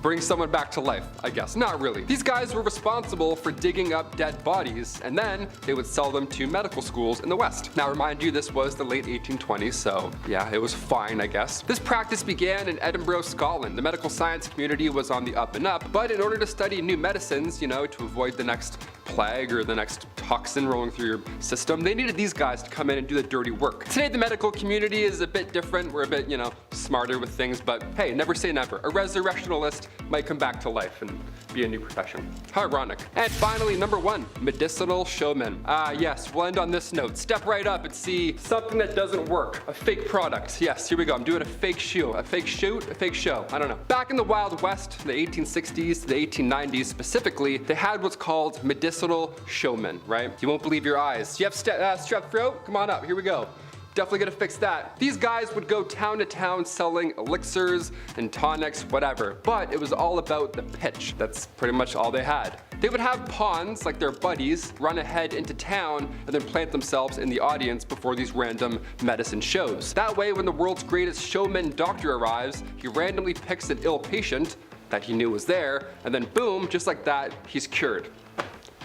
bring someone back to life, I guess. Not really. These guys were responsible for digging up dead bodies, and then they would sell them to medical schools in the West. Now, remind you, this was the late 1820s, so yeah, it was fine, I guess. This practice began in Edinburgh, Scotland. The medical science community was on the up and up, but in order to study new medicines, you know, to avoid the next plague or the next toxin rolling through your system, they needed these guys to come in and do the dirty work. Today, the medical community is a bit different. We're a bit, you know, smarter with things, but hey, never say never. A resurrectionalist might come back to life and be a new profession. How ironic. And finally, number 1, medicinal showmen. Yes, we'll end on this note. Step right up and see something that doesn't work. A fake product. Yes, here we go. I'm doing a fake shoe. A fake shoot? A fake show. I don't know. Back in the Wild West, the 1860s to the 1890s specifically, they had what's called medicinal showmen, right? You won't believe your eyes. You have strep throat? Come on up. Here we go. Definitely gonna fix that. These guys would go town to town selling elixirs and tonics, whatever, but it was all about the pitch. That's pretty much all they had. They would have pawns, like their buddies, run ahead into town and then plant themselves in the audience before these random medicine shows. That way, when the world's greatest showman doctor arrives, he randomly picks an ill patient that he knew was there, and then boom, just like that, he's cured.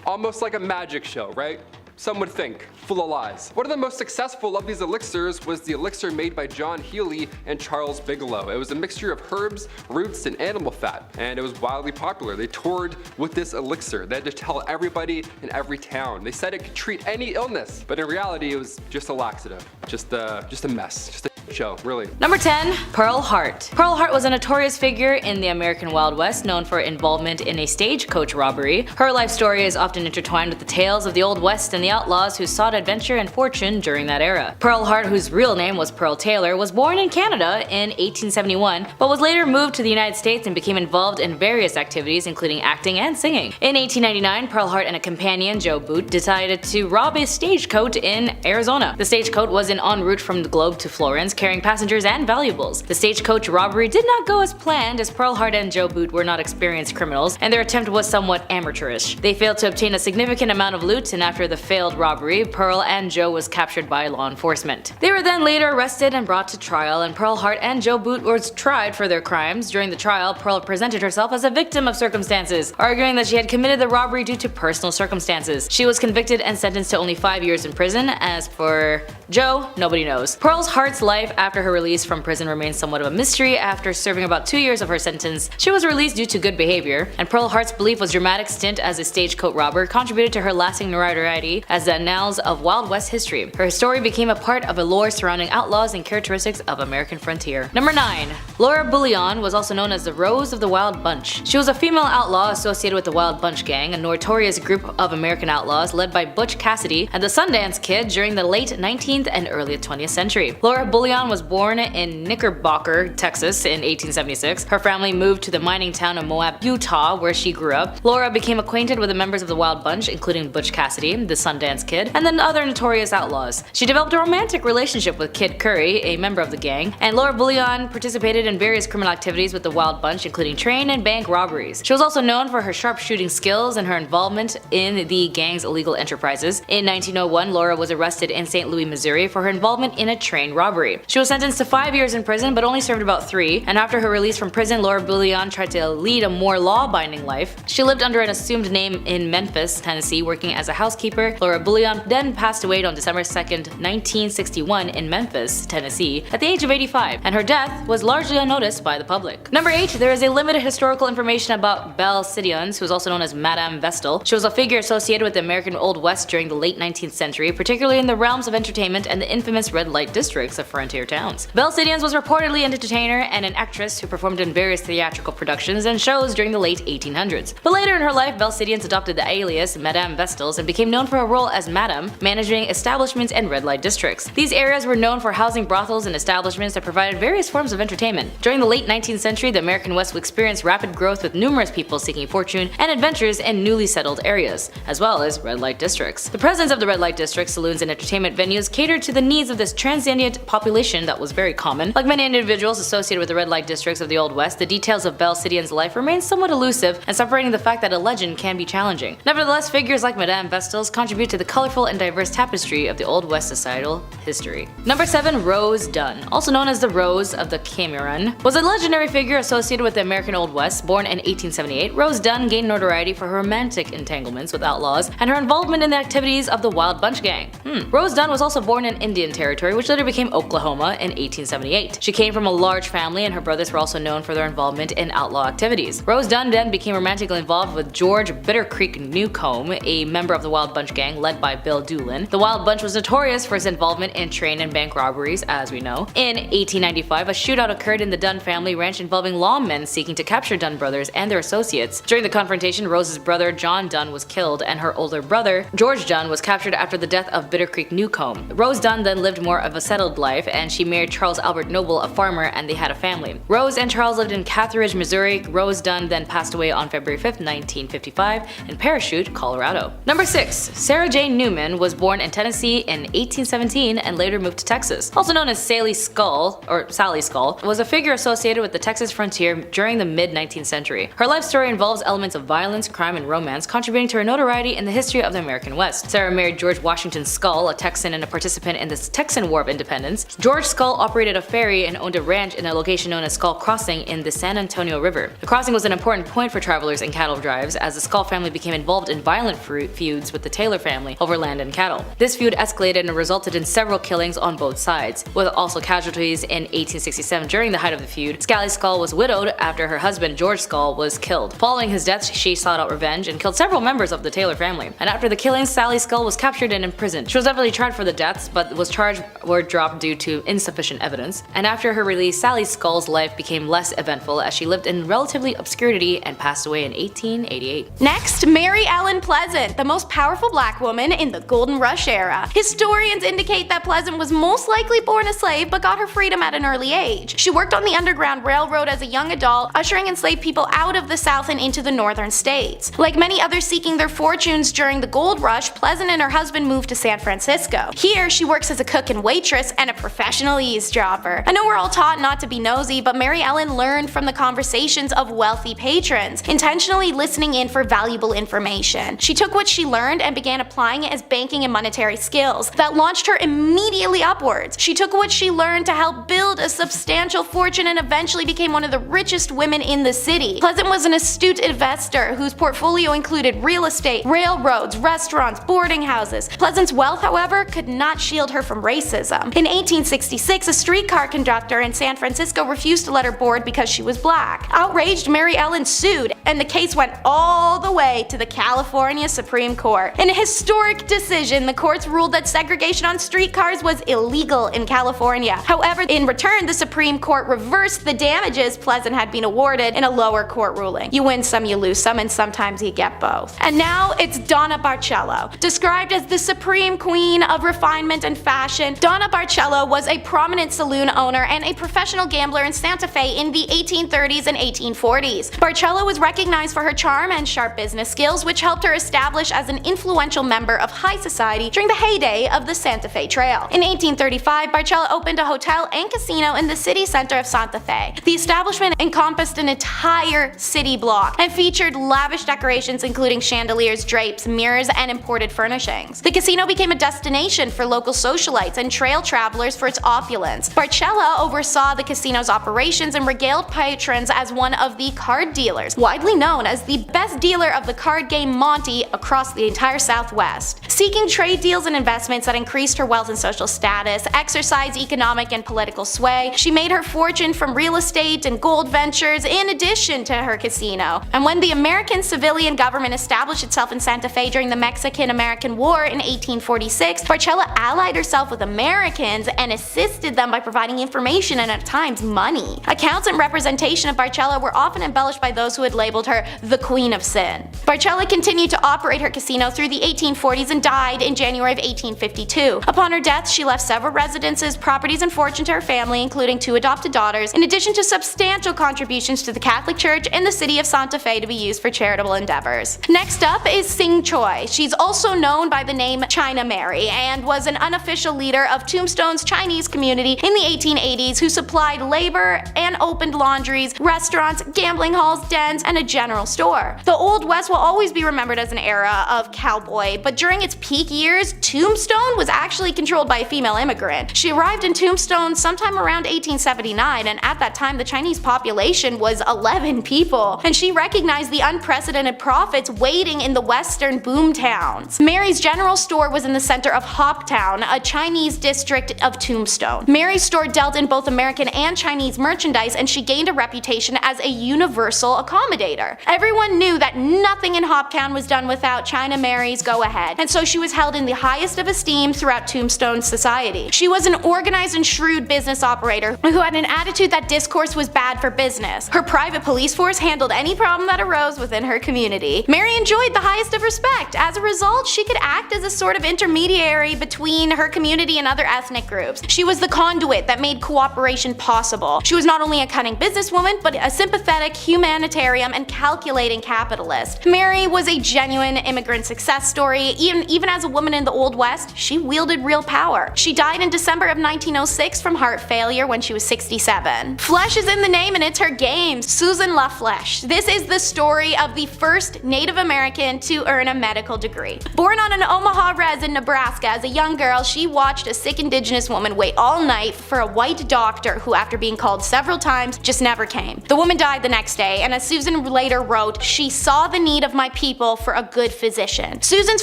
Almost like a magic show, right? Some would think, full of lies. One of the most successful of these elixirs was the elixir made by John Healy and Charles Bigelow. It was a mixture of herbs, roots, and animal fat, and it was wildly popular. They toured with this elixir. They had to tell everybody in every town. They said it could treat any illness, but in reality, it was just a laxative, just a mess, just a show, really. Number 10. Pearl Hart. Pearl Hart was a notorious figure in the American Wild West, known for involvement in a stagecoach robbery. Her life story is often intertwined with the tales of the Old West and the outlaws who sought adventure and fortune during that era. Pearl Hart, whose real name was Pearl Taylor, was born in Canada in 1871, but was later moved to the United States and became involved in various activities including acting and singing. In 1899, Pearl Hart and a companion, Joe Boot, decided to rob a stagecoach in Arizona. The stagecoach was en route from the Globe to Florence, carrying passengers and valuables. The stagecoach robbery did not go as planned, as Pearl Hart and Joe Boot were not experienced criminals, and their attempt was somewhat amateurish. They failed to obtain a significant amount of loot, and after the failed robbery, Pearl and Joe was captured by law enforcement. They were then later arrested and brought to trial, and Pearl Hart and Joe Boot were tried for their crimes. During the trial, Pearl presented herself as a victim of circumstances, arguing that she had committed the robbery due to personal circumstances. She was convicted and sentenced to only 5 years in prison. As for Joe, nobody knows. Pearl Hart's life after her release from prison remains somewhat of a mystery. After serving about 2 years of her sentence, she was released due to good behavior, and Pearl Hart's belief was dramatic stint as a stagecoach robber contributed to her lasting notoriety as the annals of Wild West history. Her story became a part of a lore surrounding outlaws and characteristics of American frontier. Number 9. Laura Bullion was also known as the Rose of the Wild Bunch. She was a female outlaw associated with the Wild Bunch Gang, a notorious group of American outlaws led by Butch Cassidy and the Sundance Kid during the late 19th and early 20th century. Laura Bullion was born in Knickerbocker, Texas in 1876. Her family moved to the mining town of Moab, Utah, where she grew up. Laura became acquainted with the members of the Wild Bunch, including Butch Cassidy, the Sundance Kid, and then other notorious outlaws. She developed a romantic relationship with Kid Curry, a member of the gang, and Laura Bullion participated in various criminal activities with the Wild Bunch, including train and bank robberies. She was also known for her sharpshooting skills and her involvement in the gang's illegal enterprises. In 1901, Laura was arrested in St. Louis, Missouri for her involvement in a train robbery. She was sentenced to 5 years in prison but only served about 3, and after her release from prison, Laura Bullion tried to lead a more law-abiding life. She lived under an assumed name in Memphis, Tennessee, working as a housekeeper. Laura Bullion then passed away on December 2nd, 1961 in Memphis, Tennessee, at the age of 85, and her death was largely unnoticed by the public. Number 8. There is a limited historical information about Belle Sidions, who is also known as Madame Vestal. She was a figure associated with the American Old West during the late 19th century, particularly in the realms of entertainment and the infamous red light districts of frontier towns. Belle Sidions was reportedly an entertainer and an actress who performed in various theatrical productions and shows during the late 1800s. But later in her life, Belle Sidions adopted the alias Madame Vestals and became known for her role as Madame, managing establishments and red light districts. These areas were known for housing brothels and establishments that provided various forms of entertainment. During the late 19th century, the American West experienced rapid growth with numerous people seeking fortune and adventures in newly settled areas, as well as red light districts. The presence of the red light districts, saloons, and entertainment venues catered to the needs of this transient population that was very common. Like many individuals associated with the red light districts of the Old West, the details of Belle Sidions' life remain somewhat elusive and separating the fact that a legend can be challenging. Nevertheless, figures like Madame Vestals contribute to the colorful and diverse tapestry of the Old West societal history. Number 7. Rose Dunn, also known as the Rose of the Cameron, was a legendary figure associated with the American Old West. Born in 1878, Rose Dunn gained notoriety for her romantic entanglements with outlaws and her involvement in the activities of the Wild Bunch Gang. Rose Dunn was also born in Indian Territory, which later became Oklahoma, in 1878. She came from a large family, and her brothers were also known for their involvement in outlaw activities. Rose Dunn then became romantically involved with George Bitter Creek Newcomb, a member of the Wild Bunch Gang led by Bill Doolin. The Wild Bunch was notorious for its involvement in train and bank robberies, as we know. In 1895, a shootout occurred in the Dunn family ranch involving lawmen seeking to capture Dunn brothers and their associates. During the confrontation, Rose's brother John Dunn was killed, and her older brother George Dunn was captured after the death of Bitter Creek Newcomb. Rose Dunn then lived more of a settled life, and she married Charles Albert Noble, a farmer, and they had a family. Rose and Charles lived in Cathridge, Missouri. Rose Dunn then passed away on February 5th, 1955 in Parachute, Colorado. Number 6. Sarah Jane Newman was born in Tennessee in 1817 and later moved to Texas. Also known as Sally Skull, was a figure associated with the Texas frontier during the mid-19th century. Her life story involves elements of violence, crime, and romance, contributing to her notoriety in the history of the American West. Sarah married George Washington Skull, a Texan and a participant in the Texan War of Independence. George Skull operated a ferry and owned a ranch in a location known as Skull Crossing in the San Antonio River. The crossing was an important point for travelers and cattle drives, as the Skull family became involved in violent feuds with the Taylor family over land and cattle. This feud escalated and resulted in several killings on both sides, with also casualties in 1867. During the height of the feud, Sally Skull was widowed after her husband George Skull was killed. Following his death, she sought out revenge and killed several members of the Taylor family. And after the killings, Sally Skull was captured and imprisoned. She was definitely tried for the deaths, but was charged or dropped due to to insufficient evidence, and after her release, Sally Skull's life became less eventful as she lived in relatively obscurity and passed away in 1888. Next, Mary Ellen Pleasant, the most powerful black woman in the Golden Rush era. Historians indicate that Pleasant was most likely born a slave but got her freedom at an early age. She worked on the Underground Railroad as a young adult, ushering enslaved people out of the South and into the northern states. Like many others seeking their fortunes during the gold rush, Pleasant and her husband moved to San Francisco. Here, she works as a cook and waitress and a professional eavesdropper. I know we're all taught not to be nosy, but Mary Ellen learned from the conversations of wealthy patrons, intentionally listening in for valuable information. She took what she learned and began applying it as banking and monetary skills that launched her immediately upwards. She took what she learned to help build a substantial fortune and eventually became one of the richest women in the city. Pleasant was an astute investor whose portfolio included real estate, railroads, restaurants, boarding houses. Pleasant's wealth, however, could not shield her from racism. In 1866, a streetcar conductor in San Francisco refused to let her board because she was black. Outraged, Mary Ellen sued, and the case went all the way to the California Supreme Court. In a historic decision, the courts ruled that segregation on streetcars was illegal in California. However, in return, the Supreme Court reversed the damages Pleasant had been awarded in a lower court ruling. You win some, you lose some, and sometimes you get both. And now it's Donna Barcello. Described as the supreme queen of refinement and fashion, Donna Barcello was a prominent saloon owner and a professional gambler in Santa Fe in the 1830s and 1840s. Barcello was recognized for her charm and sharp business skills, which helped her establish as an influential member of high society during the heyday of the Santa Fe Trail. In 1835, Barcello opened a hotel and casino in the city center of Santa Fe. The establishment encompassed an entire city block and featured lavish decorations including chandeliers, drapes, mirrors, and imported furnishings. The casino became a destination for local socialites and trail travelers for its opulence. Barcello oversaw the casino's operations and regaled patrons as one of the card dealers, widely known as the best dealer of the card game Monte across the entire Southwest. Seeking trade deals and investments that increased her wealth and social status, exercised economic and political sway, she made her fortune from real estate and gold ventures in addition to her casino. And when the American civilian government established itself in Santa Fe during the Mexican-American War in 1846, Barcello allied herself with Americans and assisted them by providing information and at times money. Accounts and representation of Barcello were often embellished by those who had labeled her the Queen of Sin. Barcello continued to operate her casino through the 1840s and died in January of 1852. Upon her death, she left several residences, properties, and fortune to her family, including 2 adopted daughters, in addition to substantial contributions to the Catholic Church and the city of Santa Fe to be used for charitable endeavors. Next up is Sing Choi. She's also known by the name China Mary and was an unofficial leader of Tombstone's Chinese community in the 1880s who supplied labor and opened laundries, restaurants, gambling halls, dens, and a general store. The Old West will always be remembered as an era of cowboy, but during its peak years, Tombstone was actually controlled by a female immigrant. She arrived in Tombstone sometime around 1879, and at that time the Chinese population was 11 people, and she recognized the unprecedented profits waiting in the western boom towns. Mary's general store was in the center of Hoptown, a Chinese district of Tombstone. Mary's store dealt in both American and Chinese merchandise, and she gained a reputation as a universal accommodator. Everyone knew that nothing in Hoptown was done without China Mary's go-ahead, and so she was held in the highest of esteem throughout Tombstone society. She was an organized and shrewd business operator who had an attitude that discourse was bad for business. Her private police force handled any problem that arose within her community. Mary enjoyed the highest of respect. As a result, she could act as a sort of intermediary between her community and other ethnic groups. She was the conduit that made cooperation possible. She was not only a cunning businesswoman, but a sympathetic humanitarian and calculating capitalist. Mary was a genuine immigrant success story. Even as a woman in the Old West, she wielded real power. She died in December of 1906 from heart failure when she was 67. Flesh is in the name and it's her game. Susan LaFleche. This is the story of the first Native American to earn a medical degree. Born on an Omaha res in Nebraska as a young girl, she watched a sick indigenous woman wait all night for a white doctor who, after being called several times, just never came. The woman died the next day, and as Susan later wrote, "She saw the need of my people for a good physician." Susan's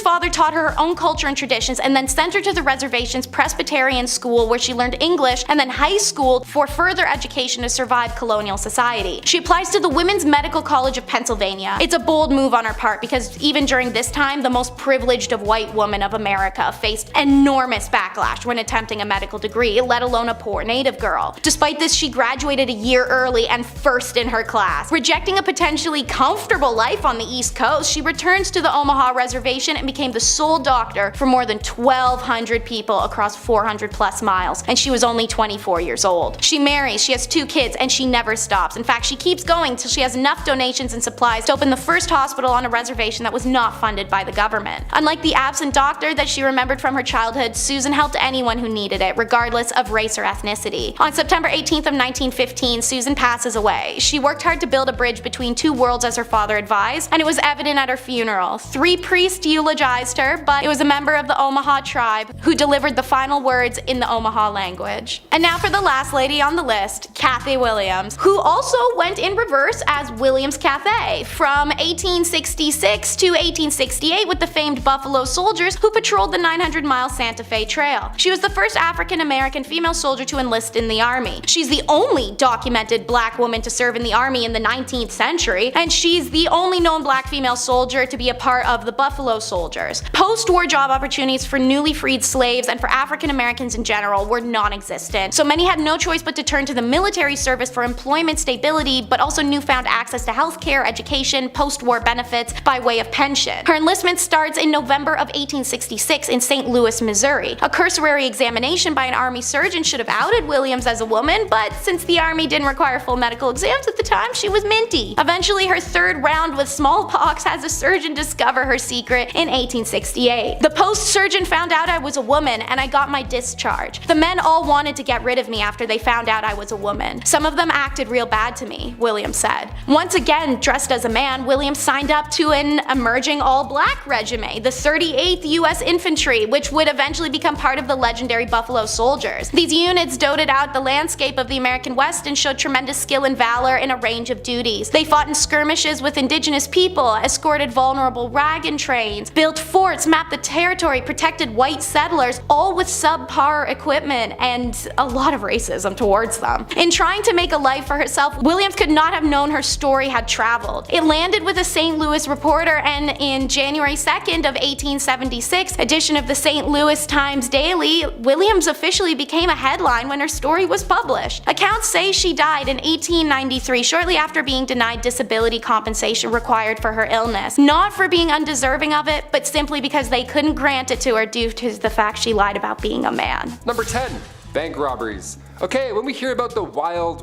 father taught her her own culture and traditions and then sent her to the reservation's Presbyterian school where she learned English, and then high school for further education to survive colonial society. She applies to the Women's Medical College of Pennsylvania. It's a bold move on her part because even during this time, the most privileged of white women of America faced enormous backlash when attempting a medical degree, let alone a poor native girl. Despite this, she graduated a year early and first in her class. Rejecting a potentially comfortable life on the East Coast, she returns to the Omaha reservation and became the sole doctor for more than 1,200 people across 400 plus miles, and she was only 24 years old. She marries, she has 2 kids, and she never stops. In fact, she keeps going till she has enough donations and supplies to open the first hospital on a reservation that was not funded by the government. Unlike the absent doctor that she remembered from her childhood, Susan helped anyone who needed it, regardless of race or ethnicity. On September 18th of 1915, Susan passes away. She worked hard to build a bridge between 2 worlds as her father advised, and it was evident at her funeral. 3 priests eulogized her, but it was a member of the Omaha tribe who delivered the final words in the Omaha language. And now for the last lady on the list, Cathy Williams, who also went in reverse as Williams Cathay from 1866 to 1868 with the famed Buffalo Soldiers who patrolled the 900-mile Santa Fe Trail. She was the first African-American female soldier to enlist in the Army. She's the only documented black woman to serve in the Army in the 19th century, and she's the only known black female soldier to be a part of the Buffalo Soldiers. Post-war job opportunities for newly freed slaves and for African Americans in general were non-existent, so many had no choice but to turn to the military service for employment stability, but also newfound access to healthcare, education, post-war benefits by way of pension. Her enlistment starts in November of 1866 in St. Louis, Missouri. A cursory examination by an Army surgeon should have outed Williams as a woman, but since the Army didn't require full medical exams at the time, she was minty. Eventually, her 3rd round with smallpox has a surgeon discover her secret in 1868. The post-surgeon found out I was a woman, and I got my discharge. The men all wanted to get rid of me after they found out I was a woman. Some of them acted real bad to me, Williams said. Once again, dressed as a man, Williams signed up to an emerging all-black regiment, the 38th U.S. Infantry, which would eventually become part of the legendary Buffalo Soldiers. These units dotted out the landscape of the American West and showed tremendous skill and valor in a range of duties. They fought in skirmishes with indigenous people, escorted vulnerable wagon trains, built forts, mapped the territory, protected white settlers, all with subpar equipment and a lot of racism towards them. In trying to make a life for herself, Williams could not have known her story had traveled. It landed with a St. Louis Reporter, and in January 2nd of 1876 edition of the St. Louis Times-Daily, Williams officially became a headline when her story was published. Accounts say she died in 1893, shortly after being denied disability compensation required for her illness. Not for being undeserving of it, but simply because they couldn't grant it to her due to the fact she lied about being a man. Number 10. Bank robberies. Okay, when we hear about the wild,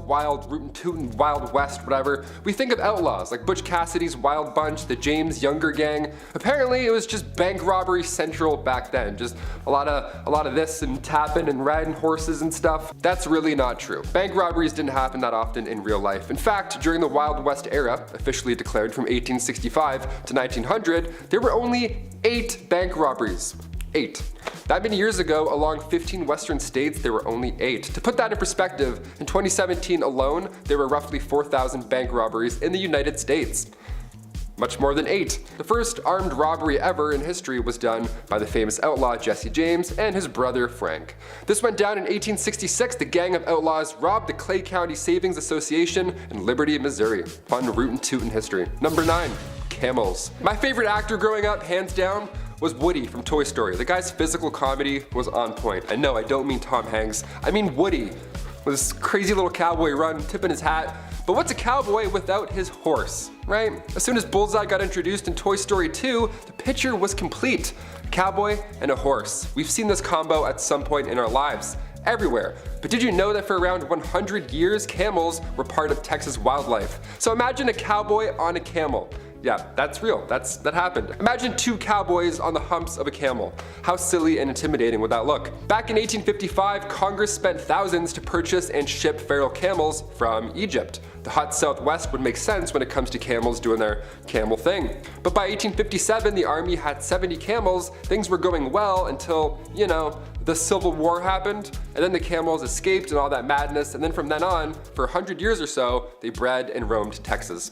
rootin' tootin' Wild West, whatever, we think of outlaws like Butch Cassidy's Wild Bunch, the James Younger Gang. Apparently it was just bank robbery central back then, just a lot of this and tapping and riding horses and stuff. That's really not true. Bank robberies didn't happen that often in real life. In fact, during the Wild West era, officially declared from 1865 to 1900, there were only 8 bank robberies. 8. That many years ago, along 15 western states, there were only 8. To put that in perspective, in 2017 alone, there were roughly 4,000 bank robberies in the United States. Much more than 8. The first armed robbery ever in history was done by the famous outlaw Jesse James and his brother Frank. This went down in 1866. The gang of outlaws robbed the Clay County Savings Association in Liberty, Missouri. Fun rootin' tootin' history. Number 9. Camels. My favorite actor growing up, hands down, was Woody from Toy Story. The guy's physical comedy was on point. And no, I don't mean Tom Hanks. I mean Woody, with this crazy little cowboy run, tipping his hat. But what's a cowboy without his horse, right? As soon as Bullseye got introduced in Toy Story 2, the picture was complete. A cowboy and a horse. We've seen this combo at some point in our lives. Everywhere. But did you know that for around 100 years, camels were part of Texas wildlife? So imagine a cowboy on a camel. Yeah, that's real. That happened. Imagine 2 cowboys on the humps of a camel. How silly and intimidating would that look? Back in 1855, Congress spent thousands to purchase and ship feral camels from Egypt. The hot Southwest would make sense when it comes to camels doing their camel thing. But by 1857, the army had 70 camels. Things were going well until, the Civil War happened, and then the camels escaped and all that madness, and then from then on, for 100 years or so, they bred and roamed Texas.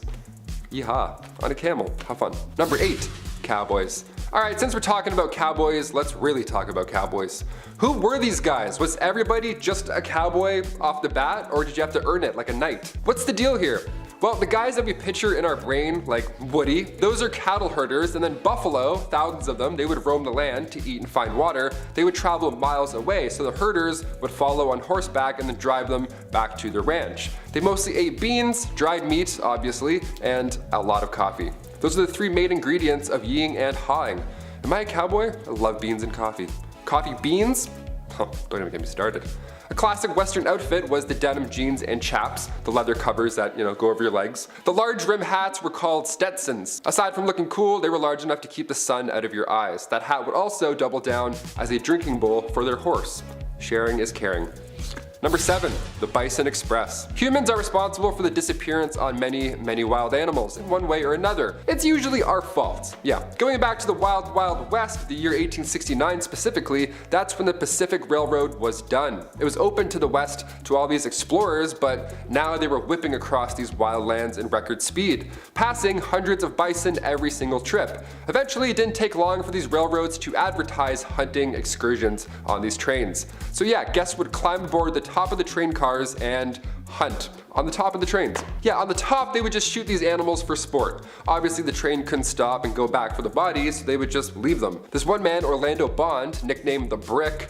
Yeehaw, on a camel, have fun. Number 8, cowboys. Alright, since we're talking about cowboys, let's really talk about cowboys. Who were these guys? Was everybody just a cowboy off the bat, or did you have to earn it like a knight? What's the deal here? Well, the guys that we picture in our brain, like Woody, those are cattle herders, and then buffalo, thousands of them, they would roam the land to eat and find water. They would travel miles away, so the herders would follow on horseback and then drive them back to their ranch. They mostly ate beans, dried meat, obviously, and a lot of coffee. Those are the three main ingredients of yeeing and hawing. Am I a cowboy? I love beans and coffee. Coffee beans? Huh, don't even get me started. A classic Western outfit was the denim jeans and chaps, the leather covers that, go over your legs. The large rim hats were called Stetsons. Aside from looking cool, they were large enough to keep the sun out of your eyes. That hat would also double down as a drinking bowl for their horse. Sharing is caring. Number 7, the Bison Express. Humans are responsible for the disappearance on many wild animals in one way or another. It's usually our fault. Yeah, going back to the Wild West, the year 1869 specifically, that's when the Pacific Railroad was done. It was open to the west to all these explorers, but now they were whipping across these wild lands in record speed, passing hundreds of bison every single trip. Eventually, it didn't take long for these railroads to advertise hunting excursions on these trains. So yeah, guests would climb aboard the top of the train cars and hunt on the top of the trains. Yeah, on the top they would just shoot these animals for sport. Obviously the train couldn't stop and go back for the bodies, so they would just leave them. This one man, Orlando Bond, nicknamed the Brick,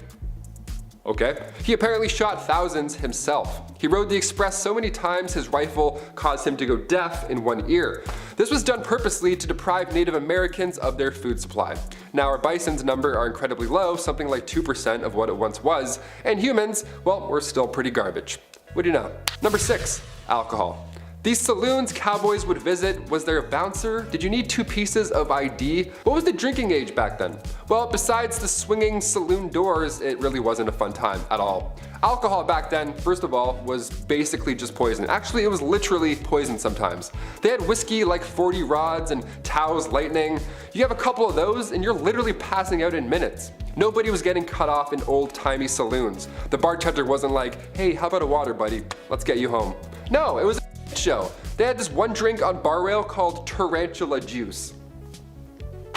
he apparently shot thousands himself. He rode the express so many times his rifle caused him to go deaf in one ear. This was done purposely to deprive Native Americans of their food supply. Now our bison's number are incredibly low, something like 2% of what it once was, and humans, well, we're still pretty garbage. What do you know? Number 6, alcohol. These saloons cowboys would visit, was there a bouncer? Did you need 2 pieces of ID? What was the drinking age back then? Well, besides the swinging saloon doors, it really wasn't a fun time at all. Alcohol back then, first of all, was basically just poison. Actually, it was literally poison sometimes. They had whiskey like 40 rods and Tao's Lightning. You have a couple of those and you're literally passing out in minutes. Nobody was getting cut off in old-timey saloons. The bartender wasn't like, hey, how about a water, buddy? Let's get you home. No, it was a show. They had this one drink on bar rail called tarantula juice.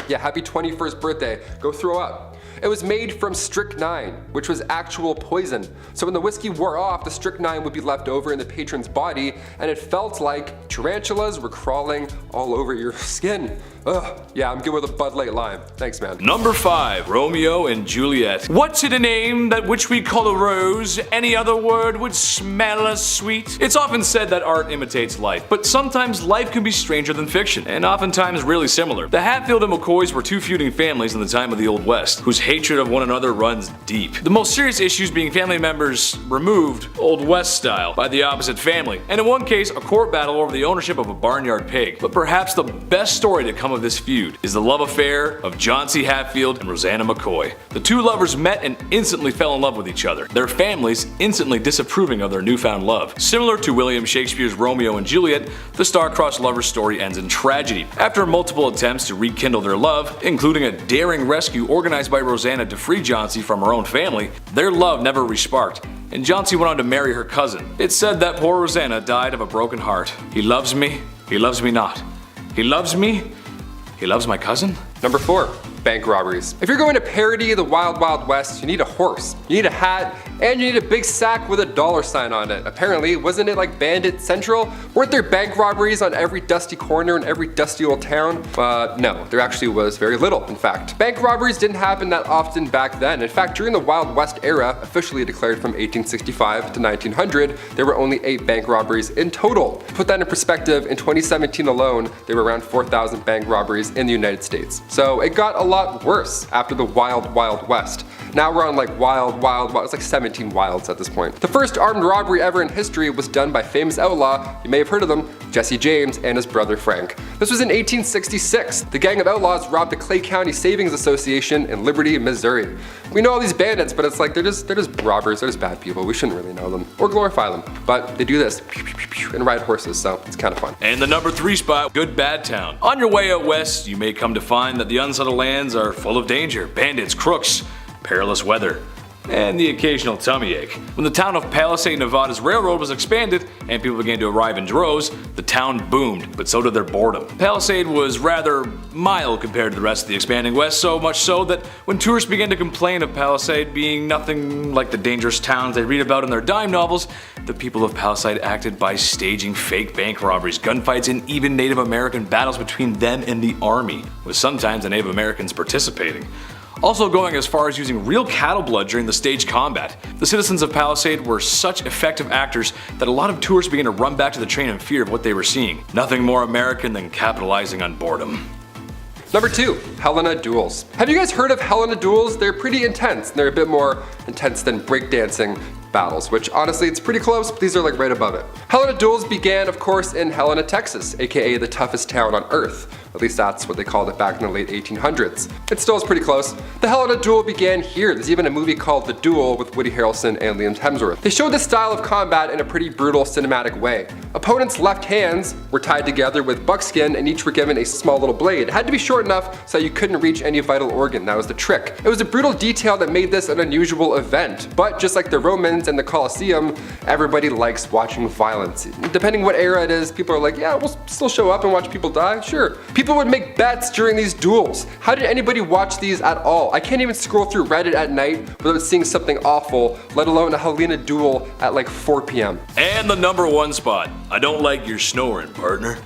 Yeah, happy 21st birthday. Go throw up. It was made from strychnine, which was actual poison. So when the whiskey wore off, the strychnine would be left over in the patron's body, and it felt like tarantulas were crawling all over your skin. Ugh, yeah, I'm good with a Bud Light Lime. Thanks, man. Number 5, Romeo and Juliet. What's in a name that which we call a rose? Any other word would smell as sweet? It's often said that art imitates life, but sometimes life can be stranger than fiction, and oftentimes really similar. The Hatfield and McCoys were 2 feuding families in the time of the Old West, whose hatred of one another runs deep. The most serious issues being family members removed, Old West style, by the opposite family, and in one case, a court battle over the ownership of a barnyard pig. But perhaps the best story to come of this feud is the love affair of John C. Hatfield and Rosanna McCoy. The 2 lovers met and instantly fell in love with each other, their families instantly disapproving of their newfound love. Similar to William Shakespeare's Romeo and Juliet, the star-crossed lovers story ends in tragedy. After multiple attempts to rekindle their love, including a daring rescue organized by Rosanna to free John C. from her own family, their love never resparked, and John C. went on to marry her cousin. It's said that poor Rosanna died of a broken heart. He loves me not. He loves me, he loves my cousin? Number 4, bank robberies. If you're going to parody the Wild West, you need a horse, you need a hat, and you need a big sack with a $sign on it. Apparently, wasn't it like Bandit Central? Weren't there bank robberies on every dusty corner in every dusty old town? No, there actually was very little, in fact. Bank robberies didn't happen that often back then. In fact, during the Wild West era, officially declared from 1865 to 1900, there were only 8 bank robberies in total. To put that in perspective, in 2017 alone, there were around 4,000 bank robberies in the United States. So it got a lot worse after the Wild West. Now we're on like wild, it's like 17 wilds at this point. The first armed robbery ever in history was done by famous outlaw, you may have heard of them, Jesse James and his brother Frank. This was in 1866. The gang of outlaws robbed the Clay County Savings Association in Liberty, Missouri. We know all these bandits, but it's like they're just robbers, they're just bad people. We shouldn't really know them or glorify them. But they do this and ride horses, so it's kind of fun. And the number 3 spot, Good Bad Town. On your way out west, you may come to find that the unsettled lands are full of danger, bandits, crooks, perilous weather, and the occasional tummy ache. When the town of Palisade, Nevada's railroad was expanded, and people began to arrive in droves, the town boomed, but so did their boredom. Palisade was rather mild compared to the rest of the expanding West, so much so that when tourists began to complain of Palisade being nothing like the dangerous towns they read about in their dime novels, the people of Palisade acted by staging fake bank robberies, gunfights, and even Native American battles between them and the army, with sometimes the Native Americans participating. Also going as far as using real cattle blood during the staged combat. The citizens of Palisade were such effective actors that a lot of tourists began to run back to the train in fear of what they were seeing. Nothing more American than capitalizing on boredom. Number 2, Helena duels. Have you guys heard of Helena duels? They're pretty intense, and they're a bit more intense than breakdancing battles, which honestly it's pretty close, but these are like right above it. Helena duels began of course in Helena, Texas, aka the toughest town on earth. At least that's what they called it back in the late 1800s. It still is pretty close. The Helena duel began here. There's even a movie called The Duel with Woody Harrelson and Liam Hemsworth. They showed this style of combat in a pretty brutal cinematic way. Opponents' left hands were tied together with buckskin and each were given a small little blade. It had to be short enough so you couldn't reach any vital organ. That was the trick. It was a brutal detail that made this an unusual event. But just like the Romans and the Colosseum, everybody likes watching violence. Depending what era it is, people are like, yeah, we'll still show up and watch people die, sure. People would make bets during these duels. How did anybody watch these at all? I can't even scroll through Reddit at night without seeing something awful, let alone a Helena duel at like 4 p.m. And the number 1 spot. I don't like your snoring, partner.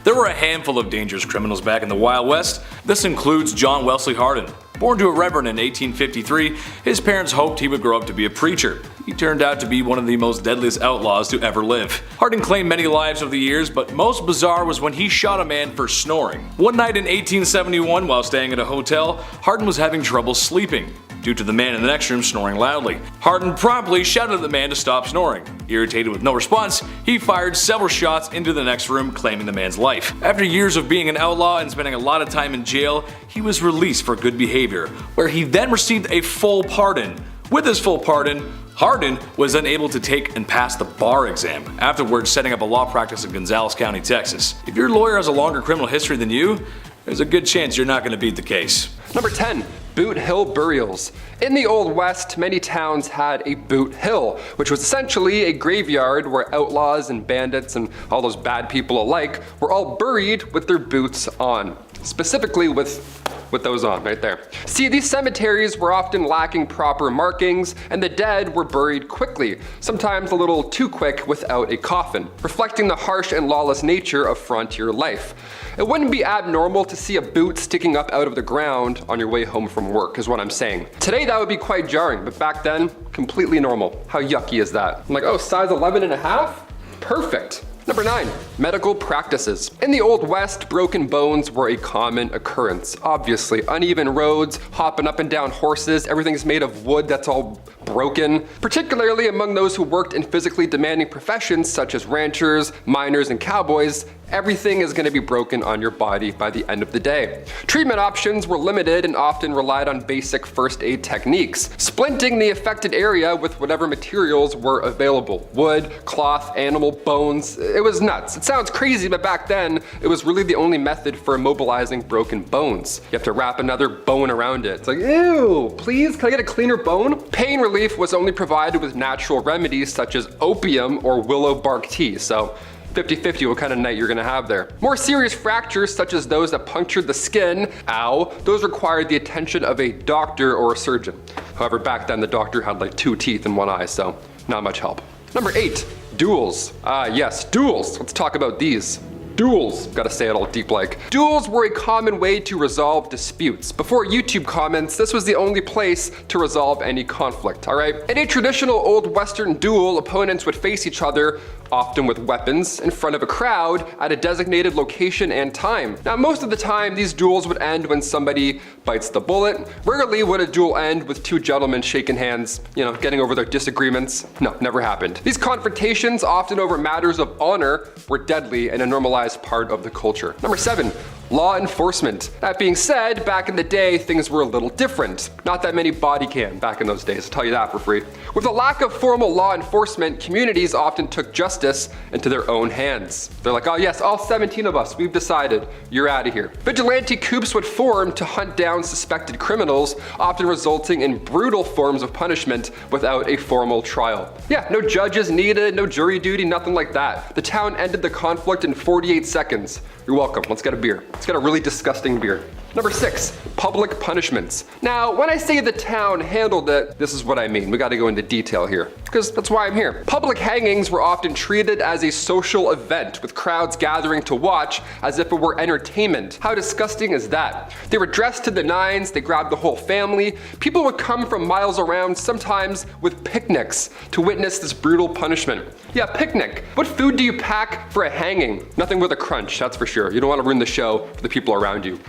There were a handful of dangerous criminals back in the Wild West. This includes John Wesley Hardin. Born to a reverend in 1853, his parents hoped he would grow up to be a preacher. He turned out to be one of the most deadliest outlaws to ever live. Hardin claimed many lives over the years, but most bizarre was when he shot a man for snoring. One night in 1871, while staying at a hotel, Hardin was having trouble sleeping due to the man in the next room snoring loudly. Hardin promptly shouted at the man to stop snoring. Irritated with no response, he fired several shots into the next room, claiming the man's life. After years of being an outlaw and spending a lot of time in jail, he was released for good behavior, where he then received a full pardon. With his full pardon, Hardin was then able to take and pass the bar exam, afterwards setting up a law practice in Gonzales County, Texas. If your lawyer has a longer criminal history than you, there's a good chance you're not going to beat the case. Number 10, Boot Hill burials. In the Old West, many towns had a boot hill, which was essentially a graveyard where outlaws and bandits and all those bad people alike were all buried with their boots on. Specifically with those on right there. See, these cemeteries were often lacking proper markings, and the dead were buried quickly, sometimes a little too quick without a coffin, reflecting the harsh and lawless nature of frontier life. It wouldn't be abnormal to see a boot sticking up out of the ground on your way home from work, is what I'm saying. Today that would be quite jarring, but back then, completely normal. How yucky is that? I'm like, oh, size 11.5? Perfect. Number 9, medical practices. In the Old West, broken bones were a common occurrence. Obviously, uneven roads, hopping up and down horses, everything's made of wood that's all broken. Particularly among those who worked in physically demanding professions such as ranchers, miners, and cowboys, everything is going to be broken on your body by the end of the day. Treatment options were limited and often relied on basic first aid techniques, splinting the affected area with whatever materials were available. Wood, cloth, animal bones. It was nuts. It sounds crazy, but back then, it was really the only method for immobilizing broken bones. You have to wrap another bone around it. It's like, ew, please, can I get a cleaner bone? Pain relief was only provided with natural remedies such as opium or willow bark tea, so 50-50 what kind of night you're gonna have there. More serious fractures, such as those that punctured the skin, ow, those required the attention of a doctor or a surgeon. However, back then the doctor had like 2 teeth in 1 eye, so not much help. Number 8, duels. Yes, duels. Let's talk about these. Duels, gotta say it all deep like. Duels were a common way to resolve disputes. Before YouTube comments, this was the only place to resolve any conflict, alright? In a traditional Old Western duel, opponents would face each other, often with weapons, in front of a crowd at a designated location and time. Now, most of the time, these duels would end when somebody bites the bullet. Rarely would a duel end with 2 gentlemen shaking hands, getting over their disagreements. No, never happened. These confrontations, often over matters of honor, were deadly and a normalized part of the culture. Number 7, Law enforcement. That being said, back in the day, things were a little different. Not that many body cam back in those days, I'll tell you that for free. With a lack of formal law enforcement, communities often took justice into their own hands. They're like, oh yes, all 17 of us, we've decided, you're out of here. Vigilante coups would form to hunt down suspected criminals, often resulting in brutal forms of punishment without a formal trial. Yeah, no judges needed, no jury duty, nothing like that. The town ended the conflict in 48 seconds. You're welcome, let's get a beer. Let's get a really disgusting beer. Number 6, public punishments. Now, when I say the town handled it, this is what I mean. We gotta go into detail here, because that's why I'm here. Public hangings were often treated as a social event, with crowds gathering to watch as if it were entertainment. How disgusting is that? They were dressed to the nines, they grabbed the whole family. People would come from miles around, sometimes with picnics, to witness this brutal punishment. Yeah, picnic. What food do you pack for a hanging? Nothing with a crunch, that's for sure. You don't want to ruin the show for the people around you.